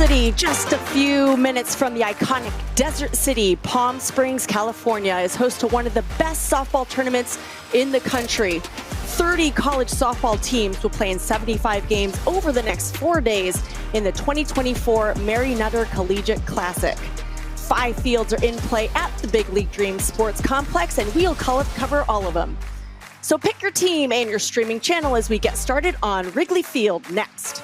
City, just a few minutes from the iconic Desert City, Palm Springs, California, is host to one of the best softball tournaments in the country. 30 college softball teams will play in 75 games over the next 4 days in the 2024 Mary Nutter Collegiate Classic. 5 fields are in play at the Big League Dreams Sports Complex, and we'll cover all of them. So pick your team and your streaming channel as we get started on Wrigley Field next.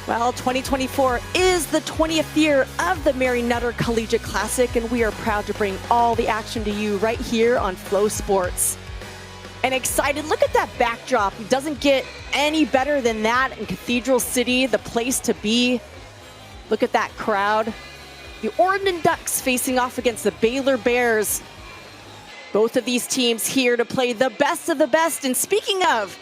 Well, 2024 is the 20th year of the Mary Nutter Collegiate Classic, and we are proud to bring all the action to you right here on Flow Sports. And excited, look at that backdrop. It doesn't get any better than that in Cathedral City, the place to be. Look at that crowd. The Oregon Ducks facing off against the Baylor Bears. Both of these teams here to play the best of the best. And speaking of,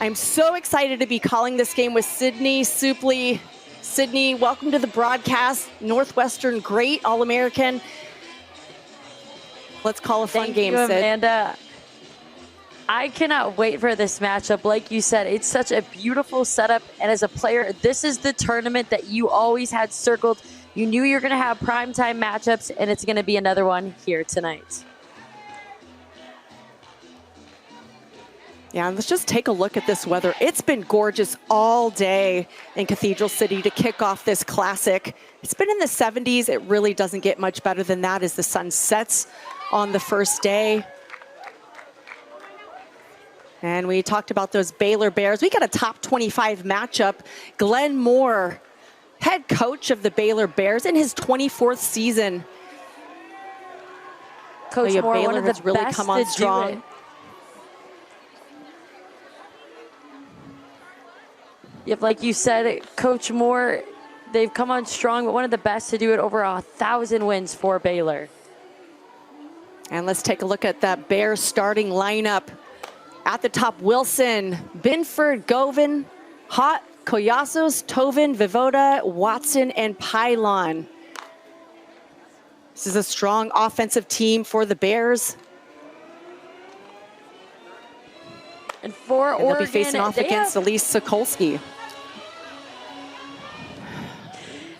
I'm so excited to be calling this game with Sydney Supley. Sydney, welcome to the broadcast. Northwestern great, All-American. Let's call a fun game, Sid. Amanda. I cannot wait for this matchup. Like you said, it's such a beautiful setup. And as a player, this is the tournament that you always had circled. You knew you were going to have primetime matchups, and it's going to be another one here tonight. Yeah, and let's just take a look at this weather. It's been gorgeous all day in Cathedral City to kick off this classic. It's been in the 70s. It really doesn't get much better than that as the sun sets on the first day. And we talked about those Baylor Bears. We got a top 25 matchup. Glenn Moore, head coach of the Baylor Bears in his 24th season. Coach Moore, Baylor one of the has really best come on to strong. do it. Yep, like you said, Coach Moore, they've come on strong, but one of the best to do it, over 1,000 wins for Baylor. And let's take a look at that Bears starting lineup. At the top, Wilson, Binford, Govin, Hott, Koyasos, Tovin, Vivoda, Watson, and Pylon. This is a strong offensive team for the Bears. And for Oregon, they'll be facing off against Elise Sokolski.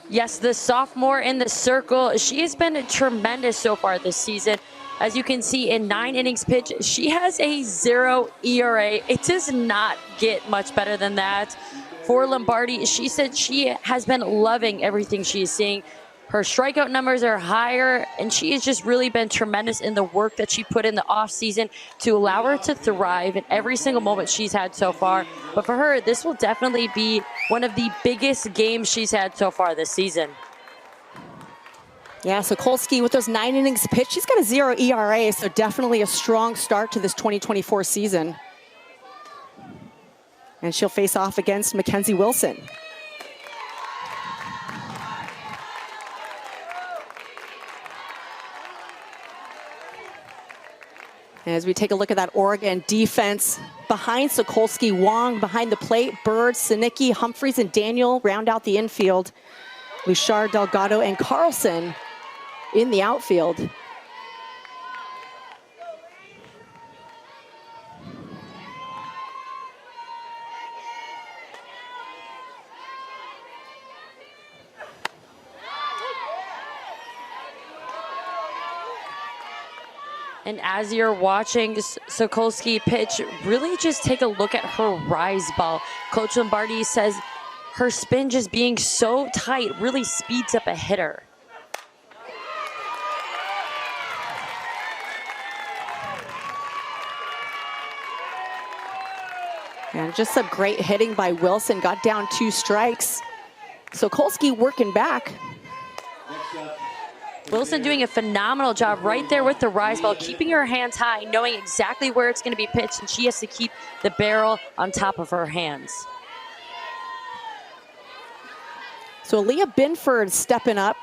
Yes, the sophomore in the circle. She has been tremendous so far this season. As you can see, in 9 innings pitched, she has a 0 ERA. It does not get much better than that. For Lombardi, she said she has been loving everything she is seeing. Her strikeout numbers are higher, and she has just really been tremendous in the work that she put in the offseason to allow her to thrive in every single moment she's had so far. But for her, this will definitely be one of the biggest games she's had so far this season. Yeah, Sokolski with those 9 innings pitched, she's got a 0 ERA, so definitely a strong start to this 2024 season. And she'll face off against Mackenzie Wilson. As we take a look at that Oregon defense, behind Sokolski, Wong behind the plate, Bird, Sinicki, Humphreys, and Daniel round out the infield. Luchard, Delgado, and Carlson in the outfield. And as you're watching Sokolski pitch, really just take a look at her rise ball. Coach Lombardi says her spin just being so tight really speeds up a hitter. And just some great hitting by Wilson, got down 2 strikes. Sokolski working back. Wilson doing a phenomenal job right there with the rise ball, keeping her hands high, knowing exactly where it's going to be pitched, and she has to keep the barrel on top of her hands. So Leah Binford stepping up.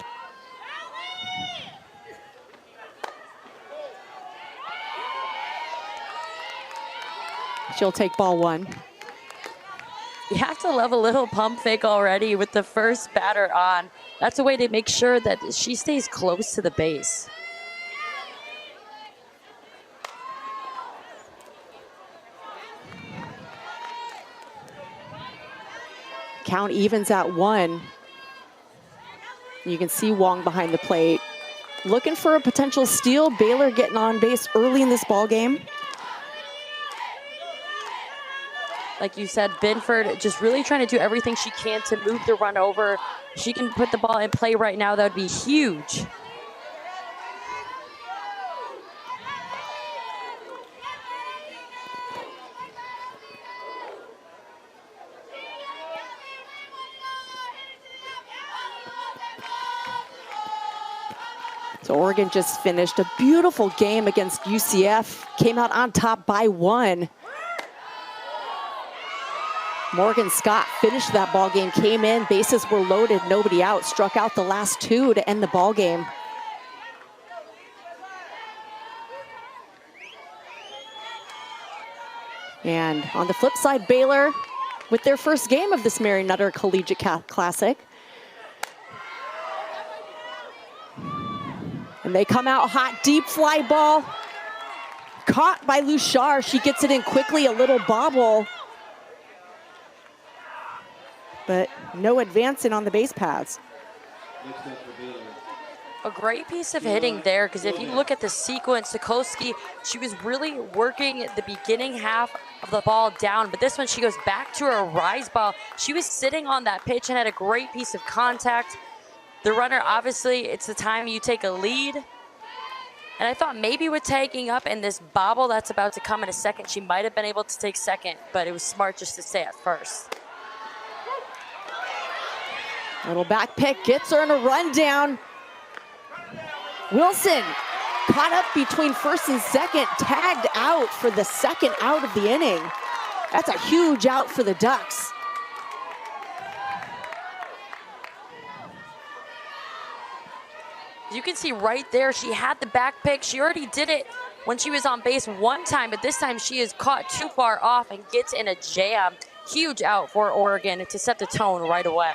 She'll take ball 1. You have to love a little pump fake already with the first batter on. That's a way to make sure that she stays close to the base. Count evens at 1. You can see Wong behind the plate. Looking for a potential steal. Baylor getting on base early in this ball game. Like you said, Binford just really trying to do everything she can to move the run over. She can put the ball in play right now. That would be huge. So Oregon just finished a beautiful game against UCF. Came out on top by 1. Morgan Scott finished that ball game, came in, bases were loaded, nobody out, struck out the last 2 to end the ball game. And on the flip side, Baylor with their first game of this Mary Nutter Collegiate Classic. And they come out hot, deep fly ball. Caught by Luchar. She gets it in quickly, a little bobble. But no advancing on the base paths. A great piece of hitting there, because if you look at the sequence, Sikorsky, she was really working the beginning half of the ball down, but this one she goes back to her rise ball. She was sitting on that pitch and had a great piece of contact. The runner, obviously, it's the time you take a lead. And I thought maybe with tagging up and this bobble that's about to come in a second, she might have been able to take second, but it was smart just to stay at first. Little back pick, gets her in a rundown. Wilson caught up between first and second, tagged out for the second out of the inning. That's a huge out for the Ducks. You can see right there, she had the back pick. She already did it when she was on base one time, but this time she is caught too far off and gets in a jam. Huge out for Oregon to set the tone right away.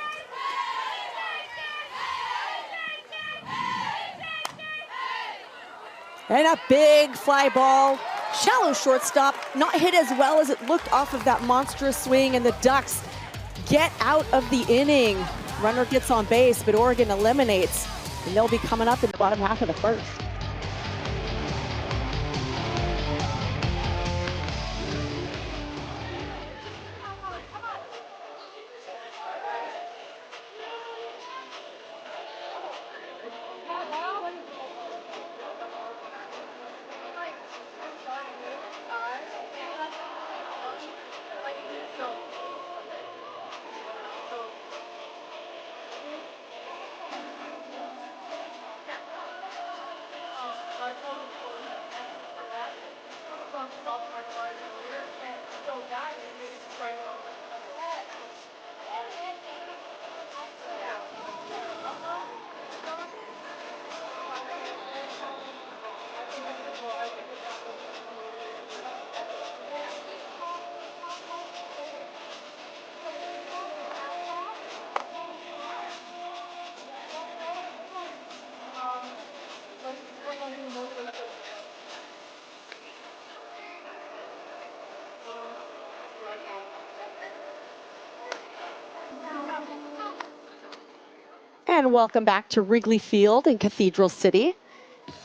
And a big fly ball. Shallow shortstop, not hit as well as it looked off of that monstrous swing, and the Ducks get out of the inning. Runner gets on base, but Oregon eliminates, and they'll be coming up in the bottom half of the first. And welcome back to Wrigley Field in Cathedral City.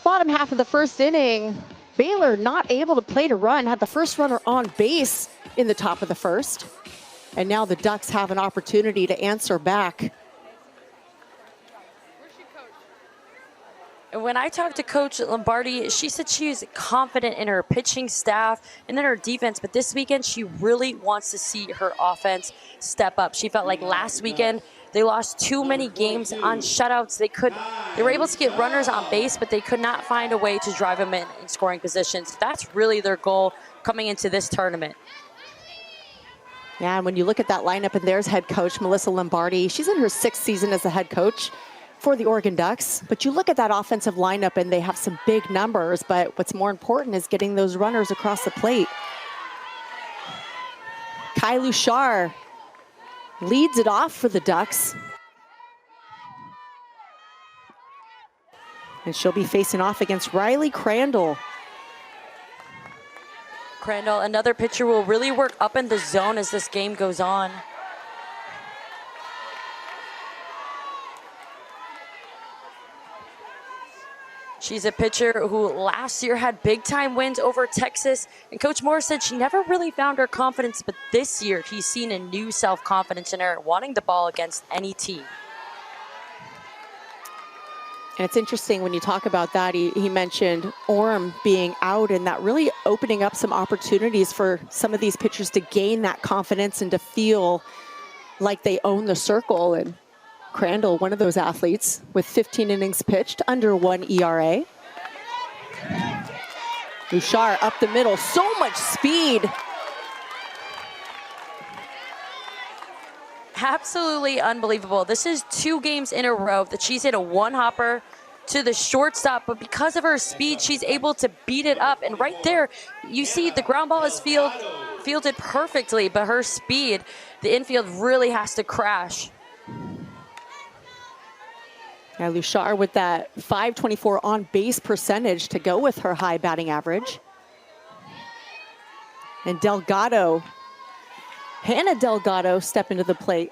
Bottom half of the first inning, Baylor not able to play to run, had the first runner on base in the top of the first. And now the Ducks have an opportunity to answer back. And when I talked to Coach Lombardi, she said she is confident in her pitching staff and in her defense, but this weekend she really wants to see her offense step up. She felt like last weekend they lost too many games on shutouts. They were able to get runners on base, but they could not find a way to drive them in scoring positions. That's really their goal coming into this tournament. Yeah, and when you look at that lineup, and there's head coach Melissa Lombardi. She's in her 6th season as a head coach for the Oregon Ducks. But you look at that offensive lineup, and they have some big numbers, but what's more important is getting those runners across the plate. Kai Luchar leads it off for the Ducks. And she'll be facing off against Riley Crandall. Crandall, another pitcher, will really work up in the zone as this game goes on. She's a pitcher who last year had big-time wins over Texas, and Coach Moore said she never really found her confidence, but this year he's seen a new self-confidence in her, wanting the ball against any team. And it's interesting when you talk about that, he mentioned Orm being out and that really opening up some opportunities for some of these pitchers to gain that confidence and to feel like they own the circle. And Crandall, one of those athletes with 15 innings pitched, under 1 ERA. Bouchard up the middle, so much speed. Absolutely unbelievable. This is 2 games in a row that she's hit a one-hopper to the shortstop, but because of her speed, she's able to beat it up. And right there, you see the ground ball is fielded perfectly, but her speed, the infield really has to crash. Now Bouchard with that .524 on base percentage to go with her high batting average. And Delgado, Hannah Delgado, step into the plate.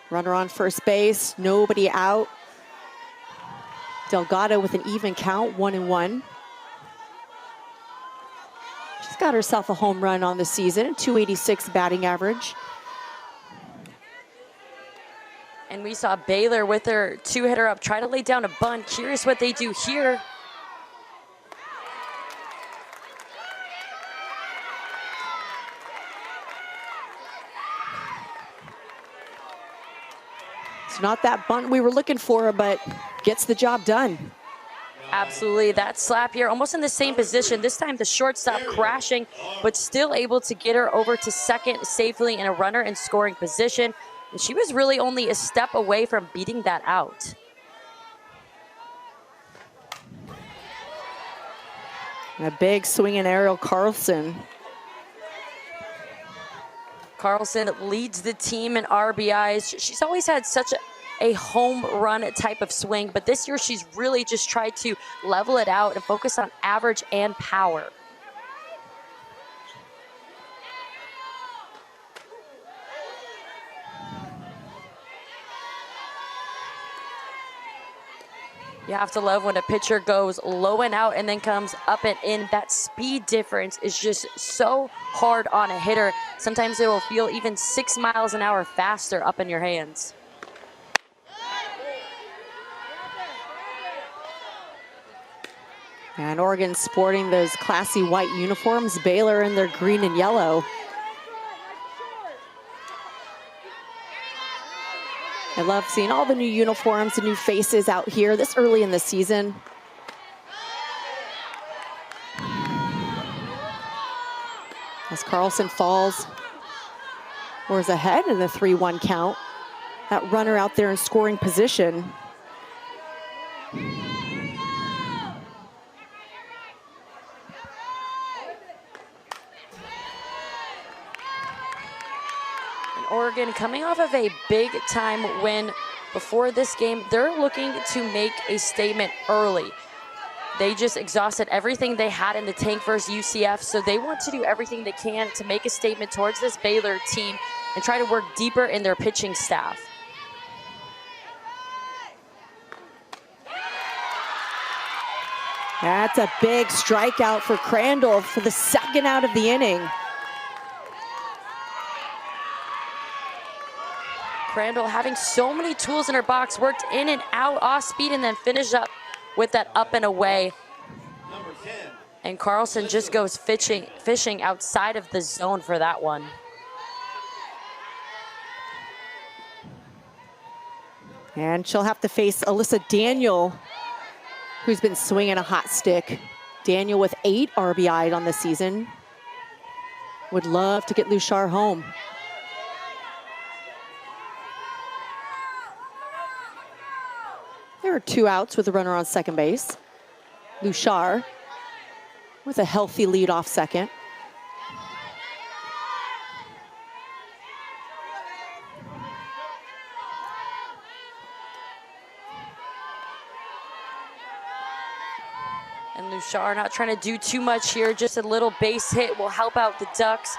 Runner on first base, nobody out. Delgado with an even count, 1-1. She's got herself a home run on the season, 286 batting average. And we saw Baylor with her 2-hitter up, try to lay down a bunt. Curious what they do here. It's not that bunt we were looking for, but gets the job done. Absolutely, that slap here, almost in the same position. This time the shortstop crashing, but still able to get her over to second safely in a runner in scoring position. And she was really only a step away from beating that out. And a big swing and aerial Carlson. Carlson leads the team in RBIs. She's always had such a home run type of swing, but this year she's really just tried to level it out and focus on average and power. You have to love when a pitcher goes low and out and then comes up and in. That speed difference is just so hard on a hitter. Sometimes it will feel even 6 miles an hour faster up in your hands. And Oregon sporting those classy white uniforms, Baylor in their green and yellow. I love seeing all the new uniforms, the new faces out here this early in the season. As Carlson falls or is ahead in the 3-1 count. That runner out there in scoring position. Oregon coming off of a big time win before this game. They're looking to make a statement early. They just exhausted everything they had in the tank versus UCF, so they want to do everything they can to make a statement towards this Baylor team and try to work deeper in their pitching staff. That's a big strikeout for Crandall for the second out of the inning. Crandall having so many tools in her box, worked in and out off speed and then finished up with that up and away. And Carlson just goes fishing outside of the zone for that one. And she'll have to face Alyssa Daniel, who's been swinging a hot stick. Daniel with 8 RBI on the season. Would love to get Bouchard home. There are 2 outs with a runner on second base. Bouchard with a healthy lead off second. And Luchar not trying to do too much here. Just a little base hit will help out the Ducks.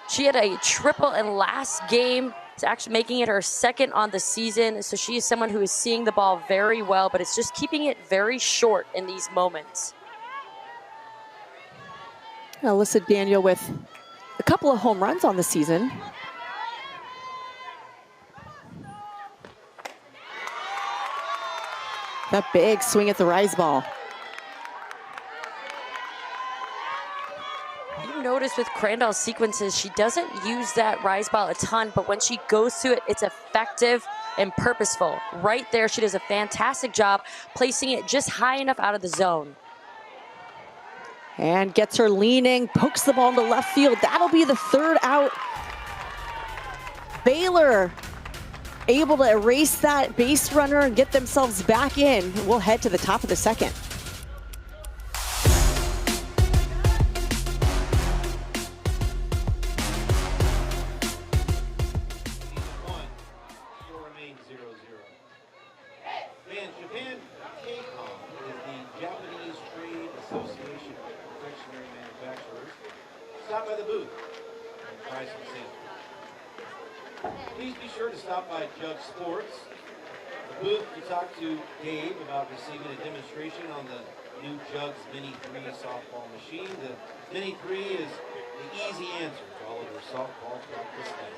She had a triple in last game. It's actually making it her second on the season. So she is someone who is seeing the ball very well, but it's just keeping it very short in these moments. Alyssa Daniel with a couple of home runs on the season. That big swing at the rise ball. You notice with Crandall's sequences, she doesn't use that rise ball a ton, but when she goes to it, it's effective and purposeful. Right there, she does a fantastic job placing it just high enough out of the zone. And gets her leaning, pokes the ball into left field. That'll be the third out. Baylor able to erase that base runner and get themselves back in. We'll head to the top of the second. Japan kickoff is the Japanese Trade Association of confectionery manufacturers. Stop by the booth and try some samples. Please be sure to stop by Jug Sports. The booth to talk to Dave about receiving a demonstration on the new Jugs Mini 3 softball machine. The Mini 3 is the easy answer to all of your softball practice needs.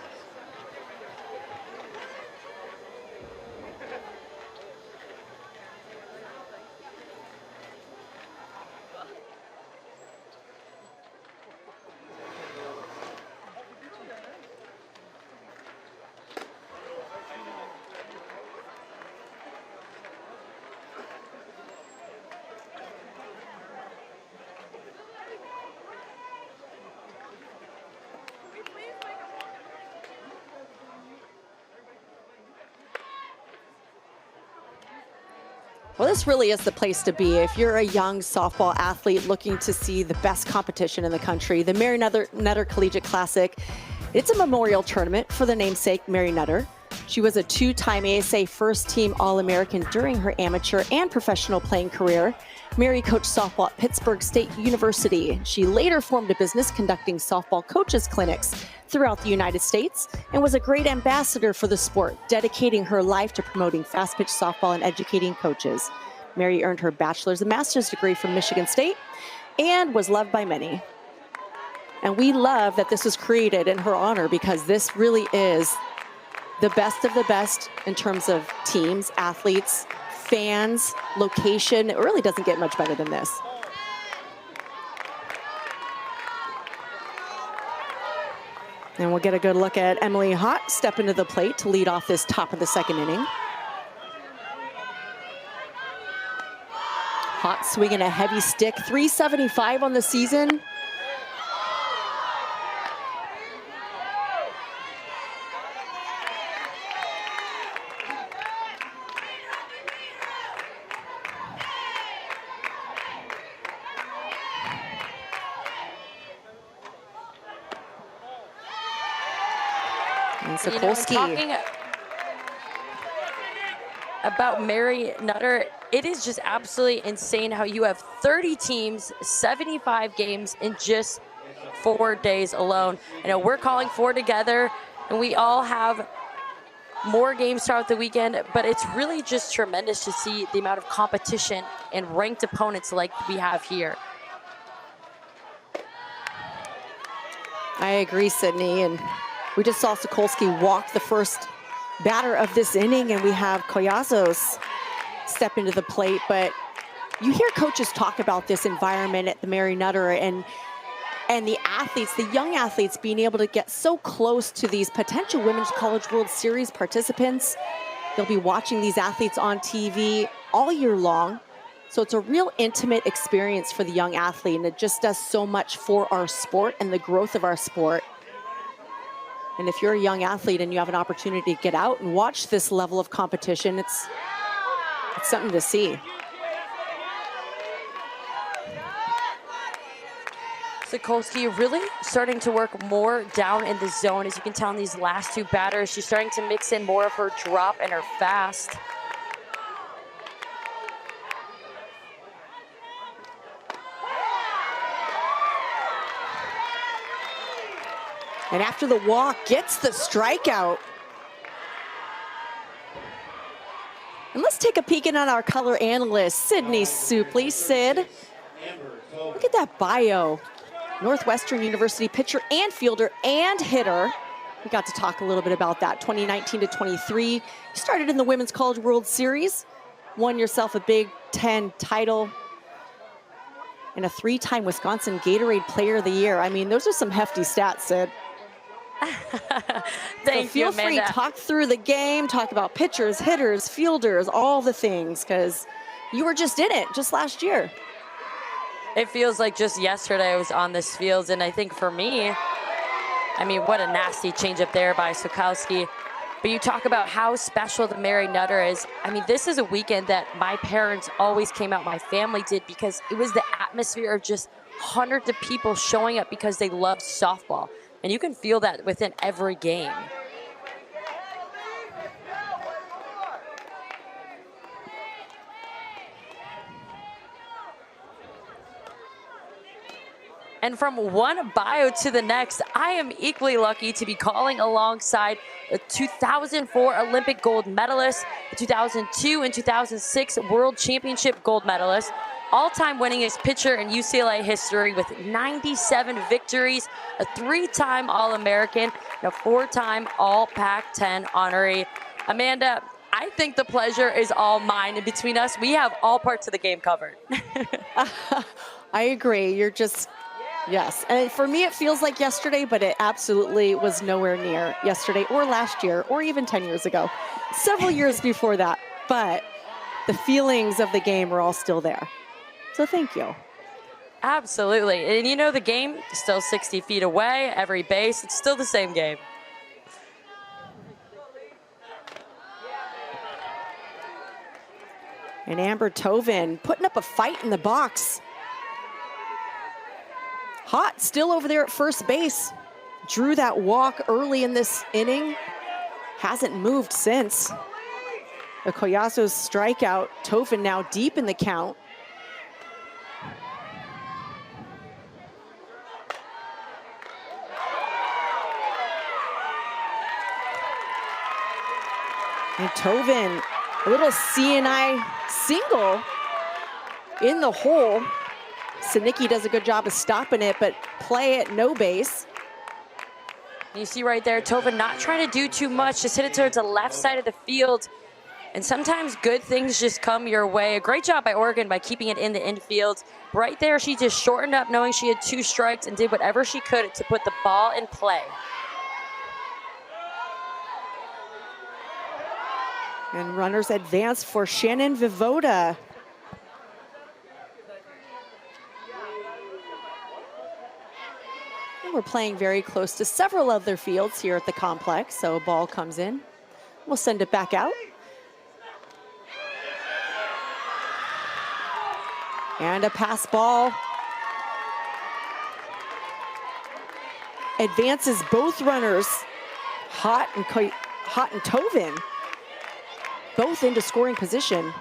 Well, this really is the place to be if you're a young softball athlete looking to see the best competition in the country. The Mary Nutter Collegiate Classic, it's a memorial tournament for the namesake Mary Nutter. She was a two-time ASA first-team All-American during her amateur and professional playing career. Mary coached softball at Pittsburgh State University. She later formed a business conducting softball coaches clinics throughout the United States and was a great ambassador for the sport, dedicating her life to promoting fast-pitch softball and educating coaches. Mary earned her bachelor's and master's degree from Michigan State and was loved by many. And we love that this was created in her honor because this really is the best of the best in terms of teams, athletes, fans, location. It really doesn't get much better than this. And we'll get a good look at Emily Hott step into the plate to lead off this top of the second inning. Hott swinging a heavy stick, 375 on the season. And Sokolsky. Talking about Mary Nutter, it is just absolutely insane how you have 30 teams, 75 games in just 4 days alone. I know we're calling 4 together, and we all have more games throughout the weekend, but it's really just tremendous to see the amount of competition and ranked opponents like we have here. I agree, Sydney, and we just saw Sokolsky walk the first batter of this inning, and we have Collazos step into the plate. But you hear coaches talk about this environment at the Mary Nutter and the athletes, the young athletes, being able to get so close to these potential Women's College World Series participants. They'll be watching these athletes on TV all year long. So it's a real intimate experience for the young athlete, and it just does so much for our sport and the growth of our sport. And if you're a young athlete and you have an opportunity to get out and watch this level of competition, it's something to see. Sokolsky really starting to work more down in the zone. As you can tell in these last two batters, she's starting to mix in more of her drop and her fast. And after the walk, gets the strikeout. And let's take a peek in on our color analyst, Sydney Supley. Sid, look at that bio. Northwestern University pitcher and fielder and hitter. We got to talk a little bit about that. 2019 to 23. You started in the Women's College World Series, won yourself a Big Ten title, and a 3-time Wisconsin Gatorade Player of the Year. I mean, those are some hefty stats, Sid. Thank so feel free, talk through the game, talk about pitchers, hitters, fielders, all the things, because you were just in it just last year. It feels like just yesterday I was on this field, and I think for me, I mean, what a nasty changeup there by Sokowski. But you talk about how special the Mary Nutter is. I mean, this is a weekend that my parents always came out, my family did, because it was the atmosphere of just hundreds of people showing up because they loved softball. And you can feel that within every game. And from one bio to the next, I am equally lucky to be calling alongside a 2004 Olympic gold medalist, a 2002 and 2006 World Championship gold medalist, all-time winningest pitcher in UCLA history with 97 victories, a 3-time All-American, and a 4-time All-Pac-10 honoree. Amanda, I think the pleasure is all mine, and between us, we have all parts of the game covered. I agree. You're just... Yes, and for me it feels like yesterday, but it absolutely was nowhere near yesterday or last year or even 10 years ago, several years before that. But the feelings of the game are all still there. So thank you. Absolutely. And you know, the game is still 60 feet away, every base, it's still the same game. And Amber Tovin putting up a fight in the box. Hot still over there at first base. Drew that walk early in this inning. Hasn't moved since. The Collazo's strikeout. Tovin now deep in the count. And Tovin, a little CNI single in the hole. Sinicki does a good job of stopping it, but play at no base. You see right there, Tovin not trying to do too much, just hit it towards the left side of the field. And sometimes good things just come your way. A great job by Oregon by keeping it in the infield. Right there, she just shortened up knowing she had 2 strikes and did whatever she could to put the ball in play. And runners advance for Shannon Vivoda. We're playing very close to several other fields here at the complex, so a ball comes in. We'll send it back out. And a pass ball. Advances both runners, Hot and Tovin, both into scoring position.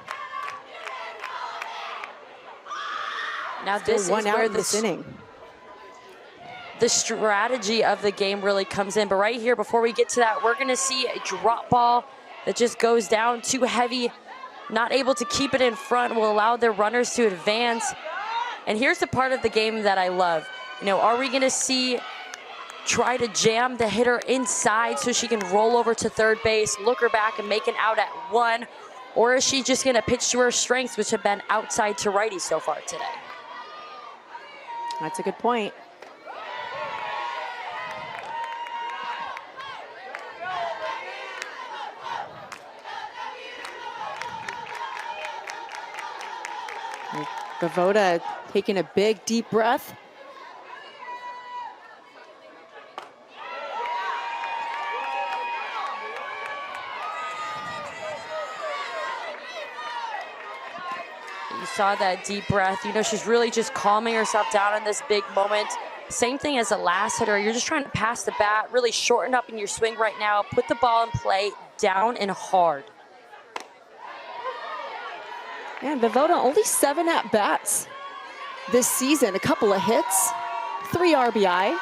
Now this is where this inning. The strategy of the game really comes in. But right here, before we get to that, we're gonna see a drop ball that just goes down too heavy, not able to keep it in front, will allow their runners to advance. And here's the part of the game that I love. You know, are we gonna see try to jam the hitter inside so she can roll over to third base, look her back and make an out at 1? Or is she just gonna pitch to her strengths, which have been outside to righty so far today? That's a good point. Vivoda taking a big, deep breath. You saw that deep breath. You know, she's really just calming herself down in this big moment. Same thing as the last hitter. You're just trying to pass the bat, really shorten up in your swing right now. Put the ball in play, down and hard. And Vivoda only 7 at-bats this season. A couple of hits, 3 RBI.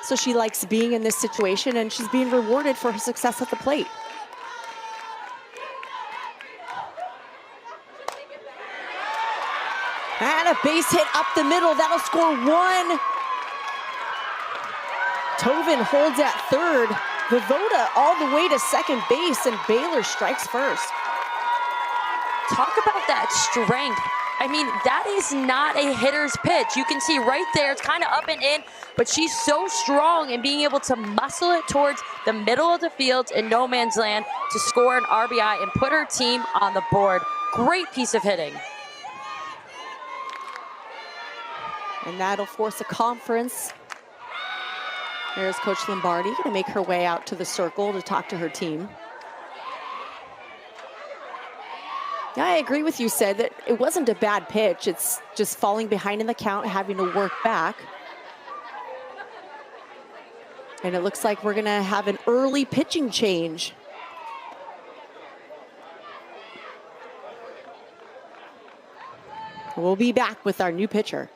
So she likes being in this situation, and she's being rewarded for her success at the plate. And a base hit up the middle. That'll score 1. Tovin holds at third. Vivoda all the way to second base, and Baylor strikes first. Talk about that strength. I mean, that is not a hitter's pitch. You can see right there, it's kind of up and in, but she's so strong in being able to muscle it towards the middle of the field in no man's land to score an RBI and put her team on the board. Great piece of hitting. And that'll force a conference. There's Coach Lombardi going to make her way out to the circle to talk to her team. Yeah, I agree with you, Sid, that it wasn't a bad pitch. It's just falling behind in the count, having to work back. And it looks like we're going to have an early pitching change. We'll be back with our new pitcher.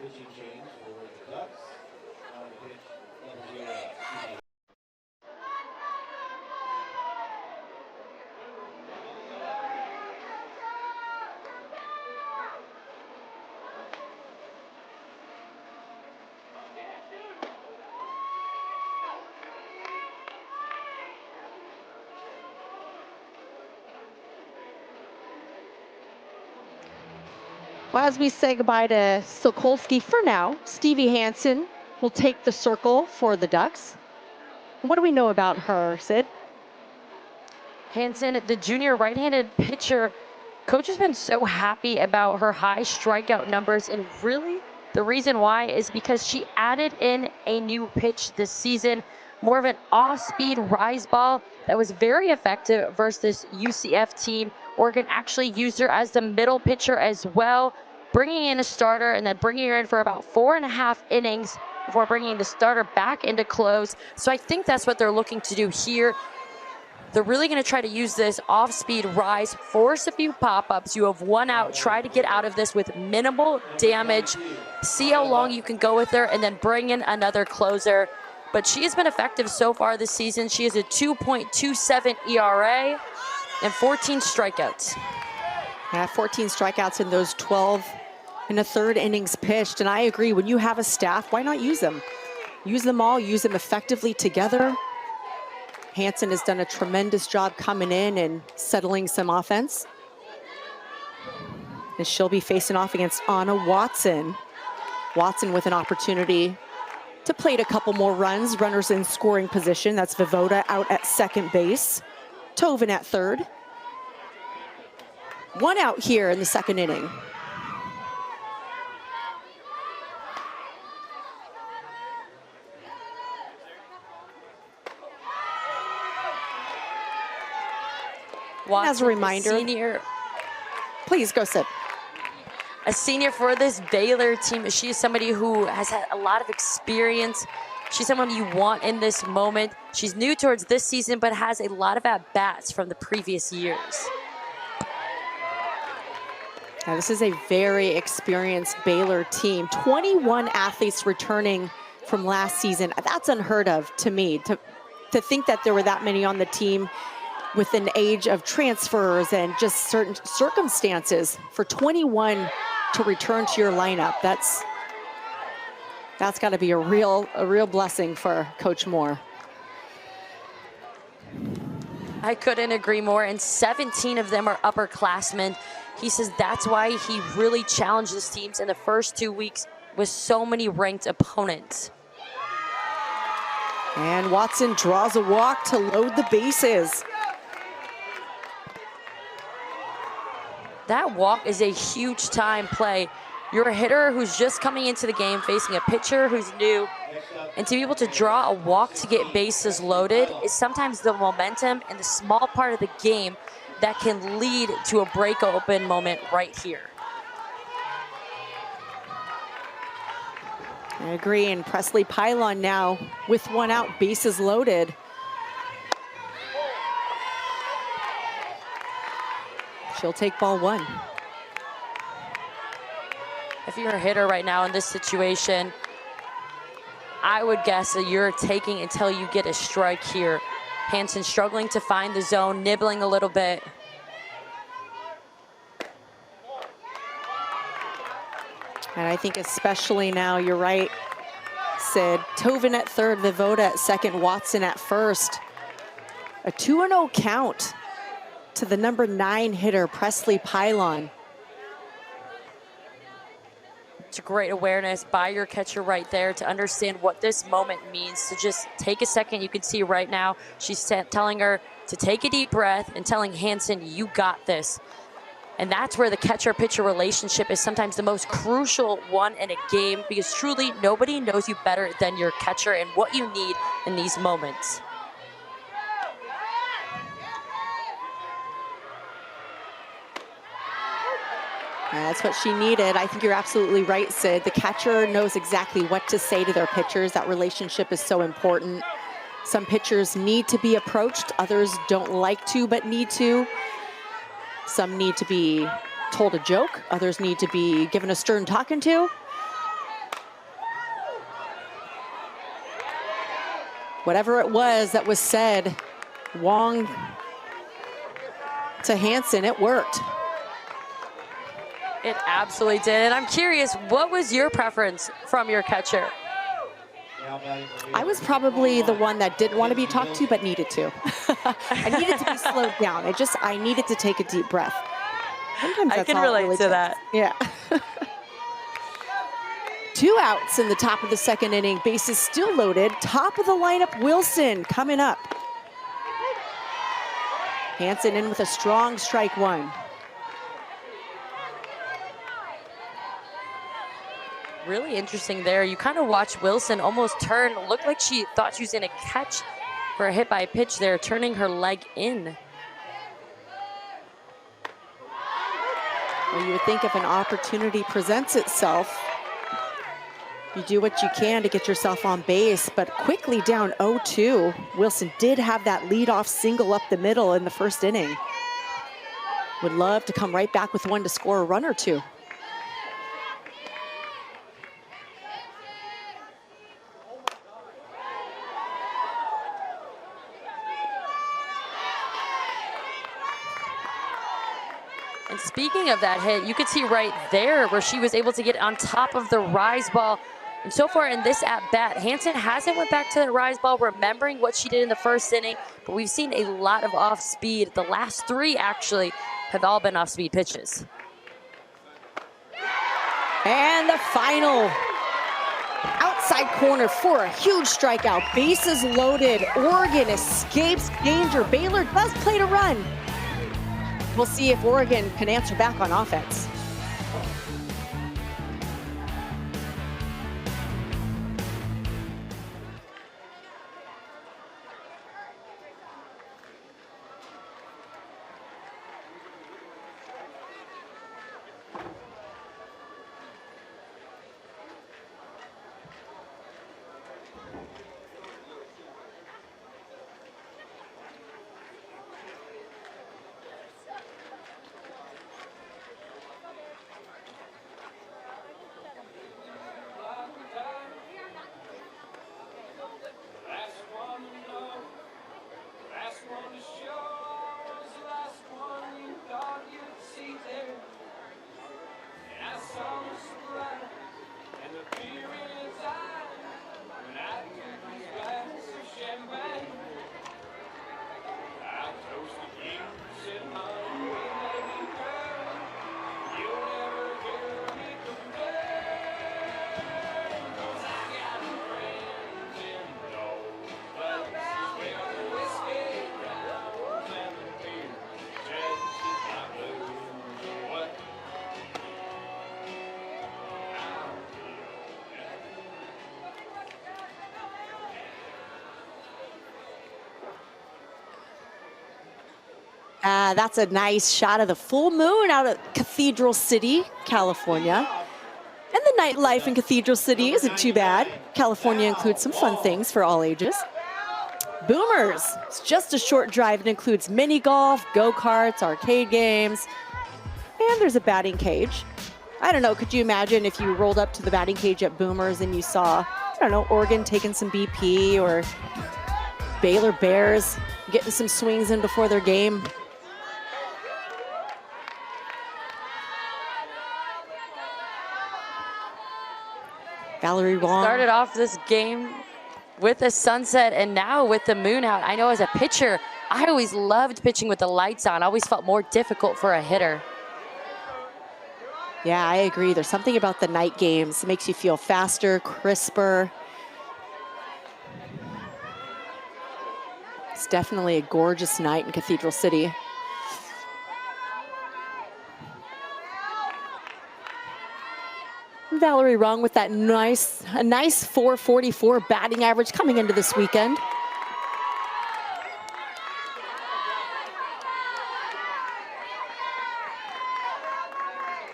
Pitching change for the Ducks. On pitch, number 0, CD. Well, as we say goodbye to Sokolsky for now, Stevie Hansen will take the circle for the Ducks. What do we know about her, Sid? Hansen, the junior right-handed pitcher, coach has been so happy about her high strikeout numbers, and really the reason why is because she added in a new pitch this season, more of an off-speed rise ball that was very effective versus this UCF team. Oregon actually used her as the middle pitcher as well, bringing in a starter and then bringing her in for about 4.5 innings before bringing the starter back into close. So I think that's what they're looking to do here. They're really going to try to use this off-speed rise, force a few pop-ups. You have 1 out. Try to get out of this with minimal damage. See how long you can go with her, and then bring in another closer. But she has been effective so far this season. She has a 2.27 ERA and 14 strikeouts. Yeah, 14 strikeouts in those 12 in a third innings pitched. And I agree, when you have a staff, why not use them? Use them all, use them effectively together. Hansen has done a tremendous job coming in and settling some offense. And she'll be facing off against Anna Watson. Watson with an opportunity to plate a couple more runs. Runners in scoring position. That's Vivoda out at second base. Tovin at third. 1 out here in the second inning. Watson, as a reminder, senior, please go, Sid. A senior for this Baylor team. She is somebody who has had a lot of experience. She's someone you want in this moment. She's new towards this season, but has a lot of at-bats from the previous years. Now, this is a very experienced Baylor team. 21 athletes returning from last season. That's unheard of to me. To think that there were that many on the team with an age of transfers and just certain circumstances, for 21 to return to your lineup, that's got to be a real blessing for Coach Moore. I couldn't agree more, and 17 of them are upperclassmen. He says that's why he really challenged his teams in the first 2 weeks with so many ranked opponents. And Watson draws a walk to load the bases. That walk is a huge time play. You're a hitter who's just coming into the game facing a pitcher who's new, and to be able to draw a walk to get bases loaded is sometimes the momentum and the small part of the game that can lead to a break open moment right here. I agree, and Presley Pylon now with 1 out, bases loaded. She'll take ball 1. If you're a hitter right now in this situation, I would guess that you're taking until you get a strike here. Hansen struggling to find the zone, nibbling a little bit. And I think especially now, you're right, Sid. Tovin at third, Vivoda at second, Watson at first. A 2-0 count to the number 9 hitter, Presley Pylon. It's a great awareness by your catcher right there to understand what this moment means. To just take a second. You can see right now she's telling her to take a deep breath and telling Hansen, you got this. And that's where the catcher-pitcher relationship is sometimes the most crucial one in a game, because truly nobody knows you better than your catcher and what you need in these moments. That's what she needed. I think you're absolutely right, Sid. The catcher knows exactly what to say to their pitchers. That relationship is so important. Some pitchers need to be approached. Others don't like to, but need to. Some need to be told a joke. Others need to be given a stern talking to. Whatever it was that was said, Wong to Hansen, it worked. It absolutely did. And I'm curious, what was your preference from your catcher? I was probably the one that didn't want to be talked to, but needed to. I needed to be slowed down. I needed to take a deep breath. Sometimes that's I can all it relate really to takes. that. Yeah. 2 outs in the top of the second inning. Bases still loaded. Top of the lineup, Wilson coming up. Hansen in with a strong strike 1. Really interesting there. You kind of watch Wilson almost turn. Looked like she thought she was going to catch for a hit by a pitch there, turning her leg in. Well, you would think if an opportunity presents itself, you do what you can to get yourself on base, but quickly down 0-2. Wilson did have that leadoff single up the middle in the first inning. Would love to come right back with one to score a run or two. And speaking of that hit, you could see right there where she was able to get on top of the rise ball. And so far in this at-bat, Hansen hasn't went back to that rise ball, remembering what she did in the first inning, but we've seen a lot of off-speed. The last 3 actually have all been off-speed pitches. And the final outside corner for a huge strikeout. Bases loaded. Oregon escapes danger. Baylor does play to run. We'll see if Oregon can answer back on offense. That's a nice shot of the full moon out at Cathedral City, California. And the nightlife in Cathedral City isn't too bad. California includes some fun things for all ages. Boomers, it's just a short drive. It includes mini golf, go-karts, arcade games, And there's a batting cage. I don't know, could you imagine if you rolled up to the batting cage at Boomers and you saw, I don't know, Oregon taking some BP or Baylor Bears getting some swings in before their game? Valerie Wong. Started off this game with a sunset and now with the moon out. I know as a pitcher, I always loved pitching with the lights on. I always felt more difficult for a hitter. Yeah, I agree. There's something about the night games. It makes you feel faster, crisper. It's definitely a gorgeous night in Cathedral City. Valerie Wong with that nice 444 batting average coming into this weekend.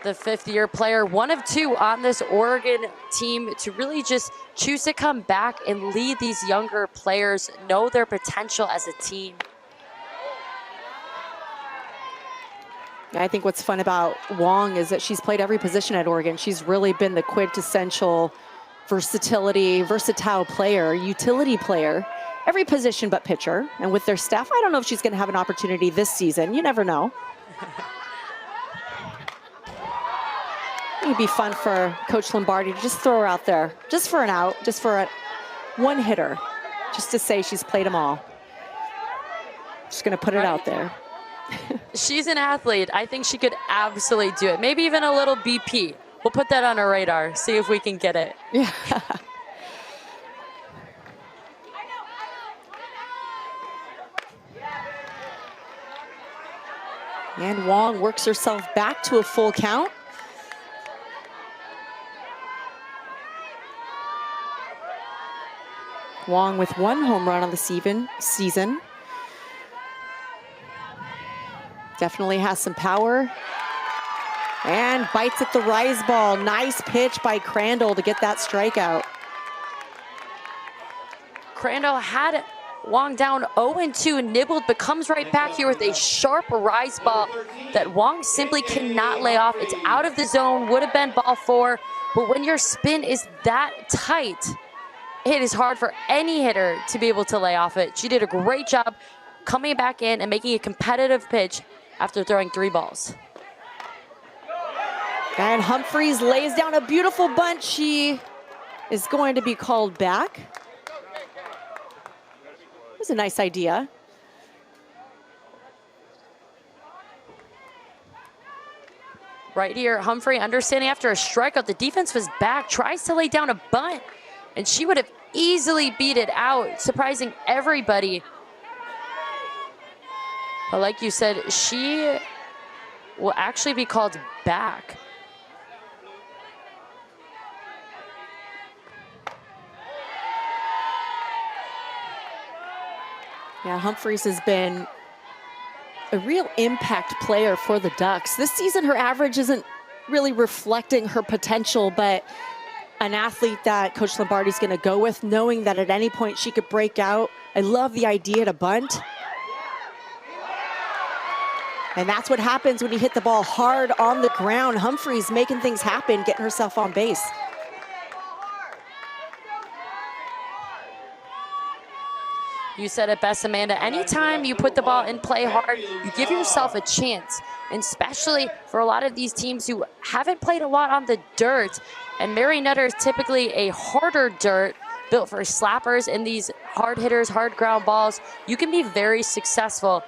The fifth-year player, one of two on this Oregon team to really just choose to come back and lead these younger players, know their potential as a team. I think what's fun about Wong is that she's played every position at Oregon. She's really been the quintessential versatile player, utility player, every position but pitcher. And with their staff, I don't know if she's going to have an opportunity this season. You never know. It'd be fun for Coach Lombardi to just throw her out there, just for an out, just for one hitter, just to say she's played them all. Just going to put it out there. She's an athlete. I think she could absolutely do it. Maybe even a little BP. We'll put that on our radar, see if we can get it. Yeah. And Wong works herself back to a full count. Wong with 1 home run on the season. Definitely has some power. And bites at the rise ball. Nice pitch by Crandall to get that strikeout. Crandall had Wong down 0-2, nibbled, but comes right back here with a sharp rise ball that Wong simply cannot lay off. It's out of the zone, would have been ball 4, but when your spin is that tight, it is hard for any hitter to be able to lay off it. She did a great job coming back in and making a competitive pitch after throwing 3 balls. And Humphreys lays down a beautiful bunt. She is going to be called back. It was a nice idea. Right here, Humphrey understanding after a strikeout, the defense was back, tries to lay down a bunt, and she would have easily beat it out, surprising everybody. But like you said, she will actually be called back. Yeah, Humphreys has been a real impact player for the Ducks. This season, her average isn't really reflecting her potential, but an athlete that Coach Lombardi's going to go with, knowing that at any point she could break out. I love the idea to bunt. And that's what happens when you hit the ball hard on the ground. Humphreys making things happen, getting herself on base. You said it best, Amanda. Anytime you put the ball in play hard, you give yourself a chance, and especially for a lot of these teams who haven't played a lot on the dirt. And Mary Nutter is typically a harder dirt built for slappers and these hard hitters, hard ground balls. You can be very successful.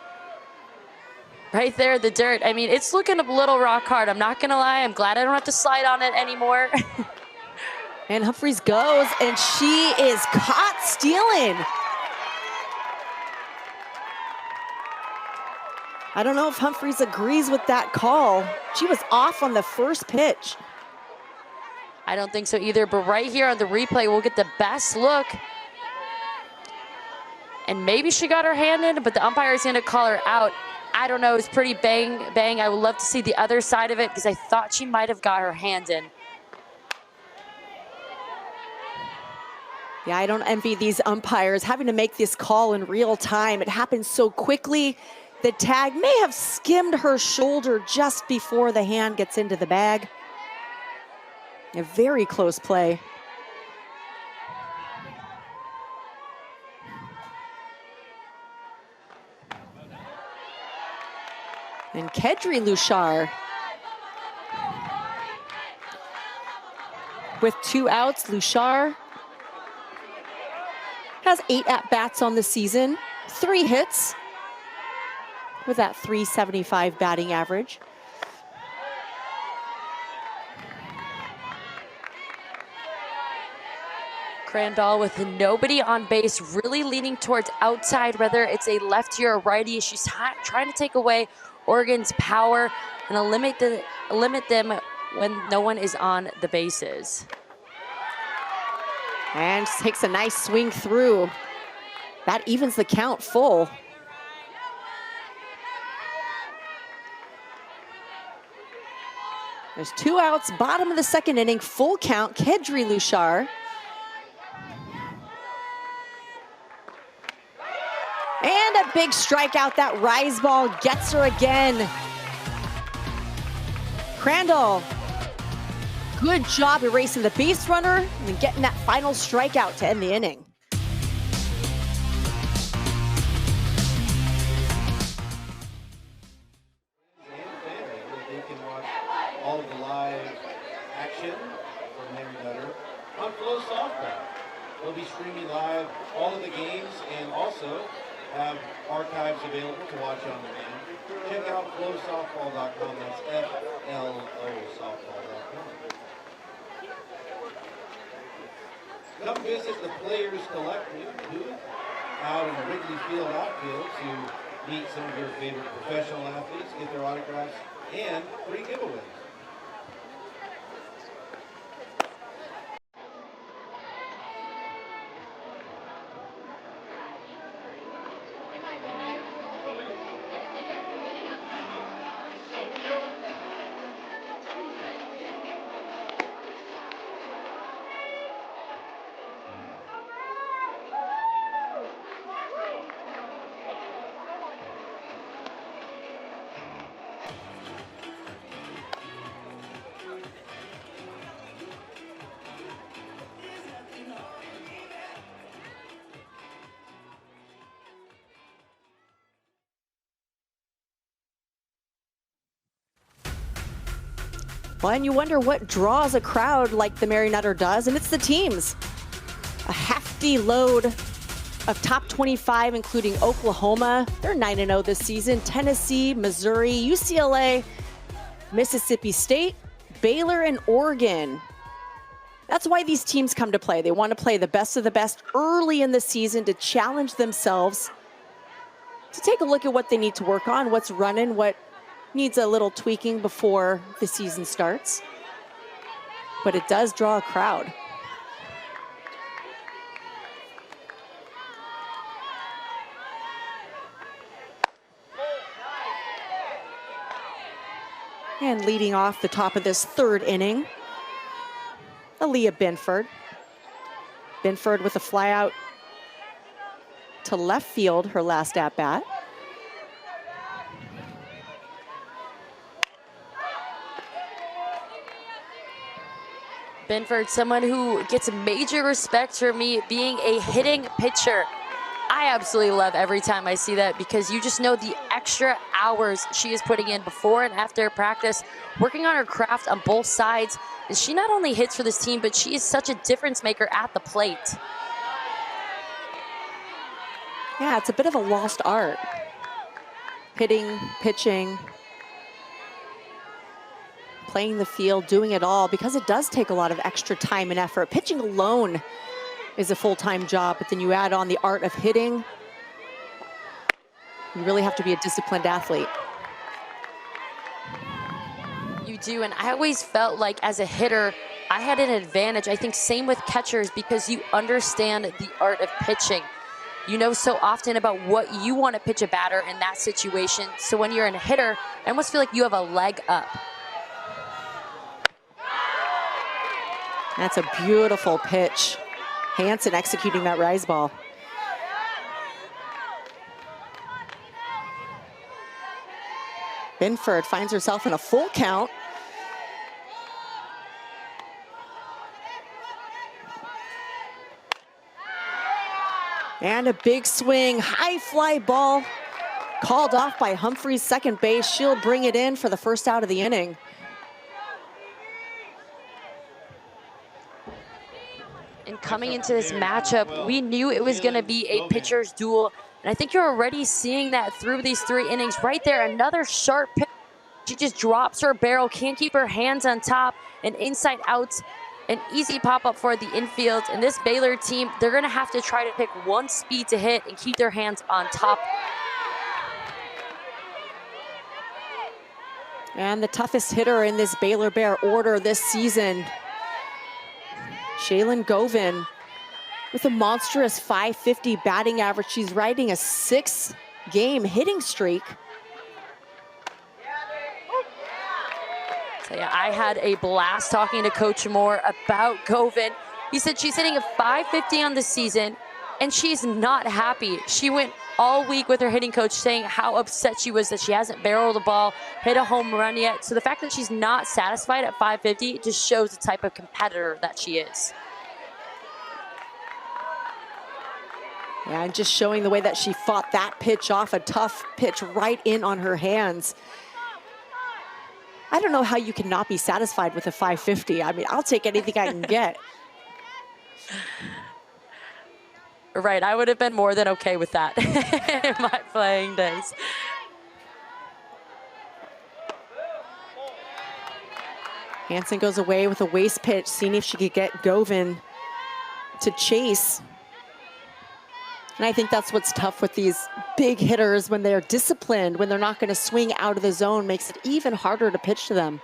Right there, the dirt. I mean, it's looking a little rock hard. I'm not going to lie. I'm glad I don't have to slide on it anymore. And Humphreys goes, and she is caught stealing. I don't know if Humphreys agrees with that call. She was off on the first pitch. I don't think so either, but right here on the replay, we'll get the best look. And maybe she got her hand in, but the umpire is going to call her out. I don't know, it's pretty bang. I would love to see the other side of it because I thought she might have got her hand in. Yeah, I don't envy these umpires having to make this call in real time. It happens so quickly. The tag may have skimmed her shoulder just before the hand gets into the bag. A very close play. And Kedri Lushar with 2 outs. Lushar has 8 at-bats on the season, 3 hits with that .375 batting average. Crandall with nobody on base, really leaning towards outside, whether it's a lefty or a righty. She's trying to take away Oregon's power and limit them when no one is on the bases. And takes a nice swing through. That evens the count full. There's 2 outs, bottom of the 2nd inning, full count, Kedri Lushar. And a big strikeout. That rise ball gets her again. Crandall, good job erasing the base runner and getting that final strikeout to end the inning. You can watch all of the live action from Mary Nutter on FloSoftball. We'll be streaming live all of the games and also have archives available to watch on demand. Check out FloSoftball.com. That's FLOSoftball.com. Come visit the Players Collective booth out in the Wrigley Field outfield to meet some of your favorite professional athletes, get their autographs, and free giveaways. Well, and you wonder what draws a crowd like the Mary Nutter does, and it's the teams. A hefty load of top 25, including Oklahoma. They're 9-0 this season. Tennessee, Missouri, UCLA, Mississippi State, Baylor, and Oregon. That's why these teams come to play. They want to play the best of the best early in the season to challenge themselves, to take a look at what they need to work on, what's running, what needs a little tweaking before the season starts. But it does draw a crowd. And leading off the top of this 3rd inning, Aaliyah Binford. Binford with a fly out to left field, her last at-bat. Binford, someone who gets major respect for me being a hitting pitcher. I absolutely love every time I see that because you just know the extra hours she is putting in before and after practice, working on her craft on both sides. And she not only hits for this team, but she is such a difference maker at the plate. Yeah, it's a bit of a lost art. Hitting, pitching, playing the field, doing it all, because it does take a lot of extra time and effort. Pitching alone is a full-time job, but then you add on the art of hitting. You really have to be a disciplined athlete. You do, and I always felt like as a hitter, I had an advantage. I think same with catchers because you understand the art of pitching. You know so often about what you want to pitch a batter in that situation. So when you're a hitter, I almost feel like you have a leg up. That's a beautiful pitch. Hansen executing that rise ball. Binford finds herself in a full count. And a big swing, high fly ball called off by Humphreys, second base. She'll bring it in for the first out of the inning. And coming into this matchup, we knew it was going to be a pitcher's duel. And I think you're already seeing that through these 3 innings. Right there, another sharp pitch. She just drops her barrel, can't keep her hands on top, and inside out. An easy pop-up for the infield. And this Baylor team, they're going to have to try to pick one speed to hit and keep their hands on top. And the toughest hitter in this Baylor Bear order this season, Shaylin Govin, with a monstrous .550 batting average. She's riding a 6-game hitting streak. So yeah, I had a blast talking to Coach Moore about Govin. He said she's hitting a .550 on the season, and she's not happy. She went all week with her hitting coach saying how upset she was that she hasn't barreled the ball, hit a home run yet. So the fact that she's not satisfied at .550 just shows the type of competitor that she is. Yeah, and just showing the way that she fought that pitch off, a tough pitch right in on her hands. I don't know how you can not be satisfied with a .550. I mean, I'll take anything I can get. Right, I would have been more than okay with that in my playing days. Hansen goes away with a waste pitch, seeing if she could get Govin to chase. And I think that's what's tough with these big hitters when they're disciplined, when they're not going to swing out of the zone, makes it even harder to pitch to them.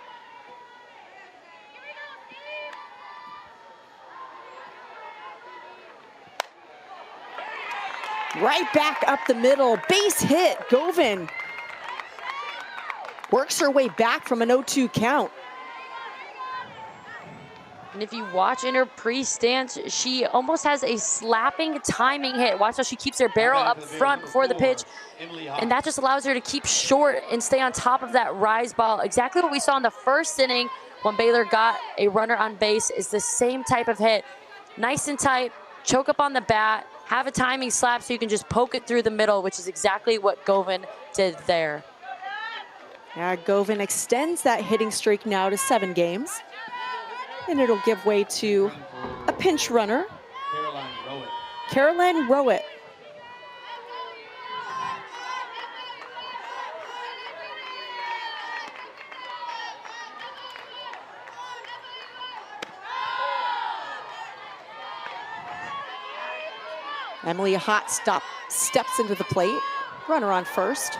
Right back up the middle, base hit. Govin works her way back from an 0-2 count. And if you watch in her pre-stance, she almost has a slapping timing hit. Watch how she keeps her barrel up front before the pitch. And that just allows her to keep short and stay on top of that rise ball. Exactly what we saw in the first inning when Baylor got a runner on base is the same type of hit. Nice and tight, choke up on the bat, have a timing slap so you can just poke it through the middle, which is exactly what Govin did there. Yeah, Govin extends that hitting streak now to 7 games. And it'll give way to a pinch runner, Caroline Rowett. Emily Hott steps into the plate, runner on first.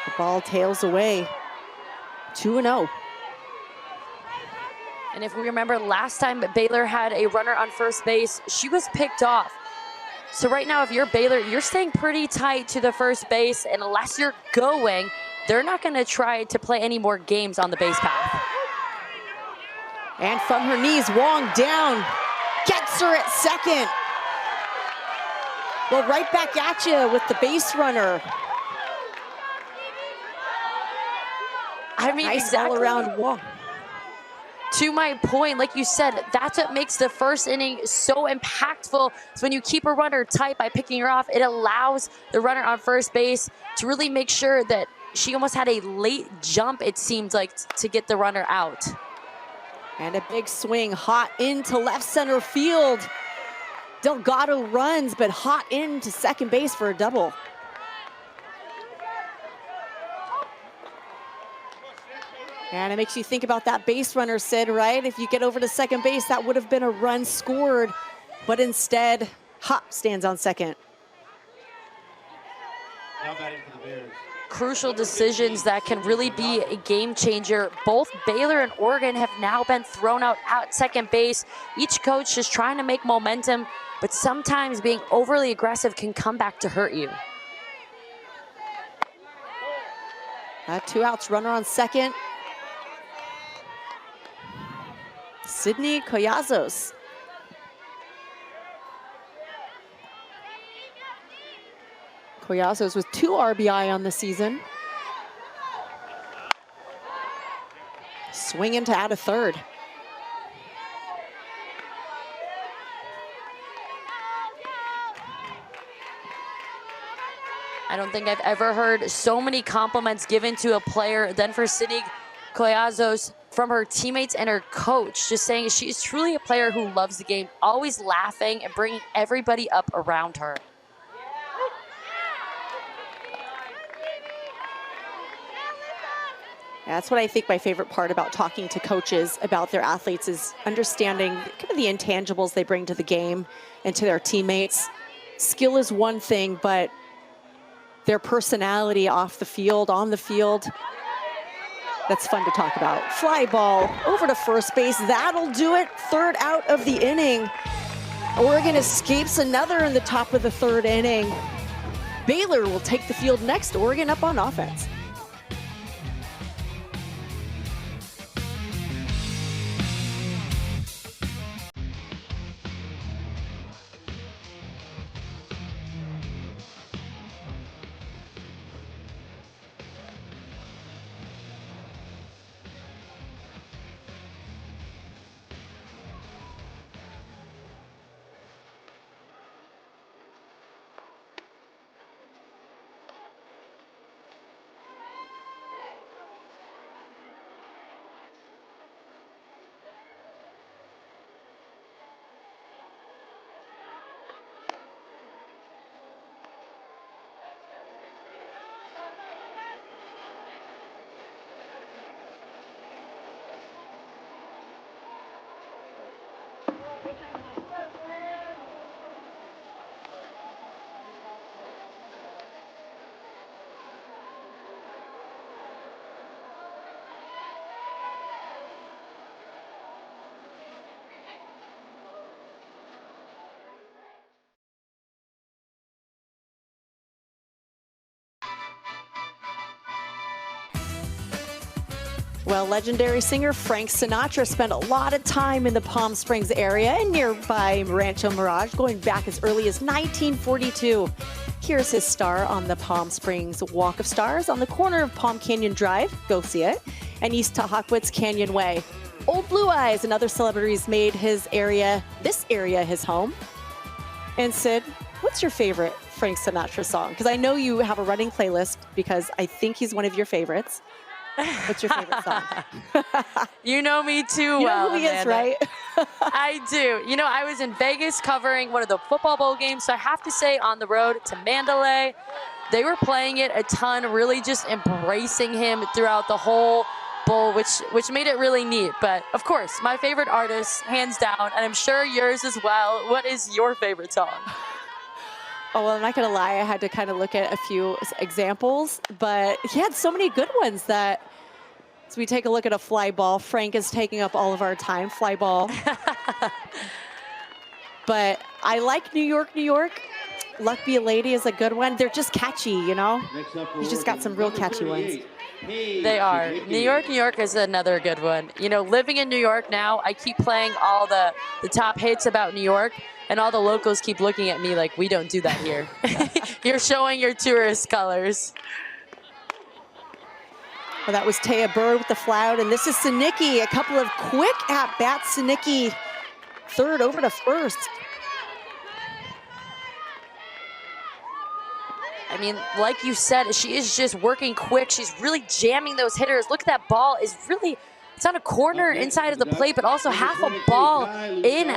The ball tails away, 2-0. And if we remember last time Baylor had a runner on first base, she was picked off. So right now, if you're Baylor, you're staying pretty tight to the first base, and unless you're going, they're not going to try to play any more games on the base path. And from her knees, Wong down, gets her at second. Well, right back at you with the base runner. I mean, nice exactly. all around walk. To my point, like you said, that's what makes the first inning so impactful. So when you keep a runner tight by picking her off, it allows the runner on first base to really make sure that she almost had a late jump, it seemed like, to get the runner out. And a big swing, Hot into left center field. Delgado runs, but Hot into second base for a double. And it makes you think about that base runner, Sid, right? If you get over to second base, that would have been a run scored. But instead, Hop stands on second. Now batting for the Bears. Crucial decisions that can really be a game changer. Both Baylor and Oregon have now been thrown out at second base. Each coach just trying to make momentum, but sometimes being overly aggressive can come back to hurt you. 2 outs, runner on second. Sydney Collazos. Collazos with 2 RBI on the season. Swinging to add a third. I don't think I've ever heard so many compliments given to a player than for Sydney Collazos from her teammates and her coach, just saying she's truly a player who loves the game, always laughing and bringing everybody up around her. That's what I think my favorite part about talking to coaches about their athletes is understanding kind of the intangibles they bring to the game and to their teammates. Skill is one thing, but their personality off the field, on the field, that's fun to talk about. Fly ball over to first base. That'll do it. Third out of the inning. Oregon escapes another in the top of the third inning. Baylor will take the field next. Oregon up on offense. Well, legendary singer Frank Sinatra spent a lot of time in the Palm Springs area and nearby Rancho Mirage, going back as early as 1942. Here's his star on the Palm Springs Walk of Stars on the corner of Palm Canyon Drive, go see it, and East Tahquitz Canyon Way. Old Blue Eyes and other celebrities made this area his home. And Sid, what's your favorite Frank Sinatra song? Because I know you have a running playlist because I think he's one of your favorites. What's your favorite song? You know me too well, You know who he is, right? I do. You know, I was in Vegas covering one of the football bowl games, so I have to say on the road to Mandalay, they were playing it a ton, really just embracing him throughout the whole bowl, which made it really neat. But of course, my favorite artist, hands down, and I'm sure yours as well. What is your favorite song? Oh, well, I'm not going to lie. I had to kind of look at a few examples, but he had so many good ones that, as we take a look at a fly ball, Frank is taking up all of our time, fly ball. But I like New York, New York. Luck Be a Lady is a good one. They're just catchy, you know? He's just got some real catchy ones. They are. New York, New York is another good one. You know, living in New York now, I keep playing all the top hits about New York, and all the locals keep looking at me like, we don't do that here. You're showing your tourist colors. Well, that was Taya Bird with the fly out, and this is Sinicki. A couple of quick at-bats. Sinicki third over to first. I mean, like you said, she is just working quick. She's really jamming those hitters. Look at that ball. It's on a corner inside of the plate, but also half a ball in.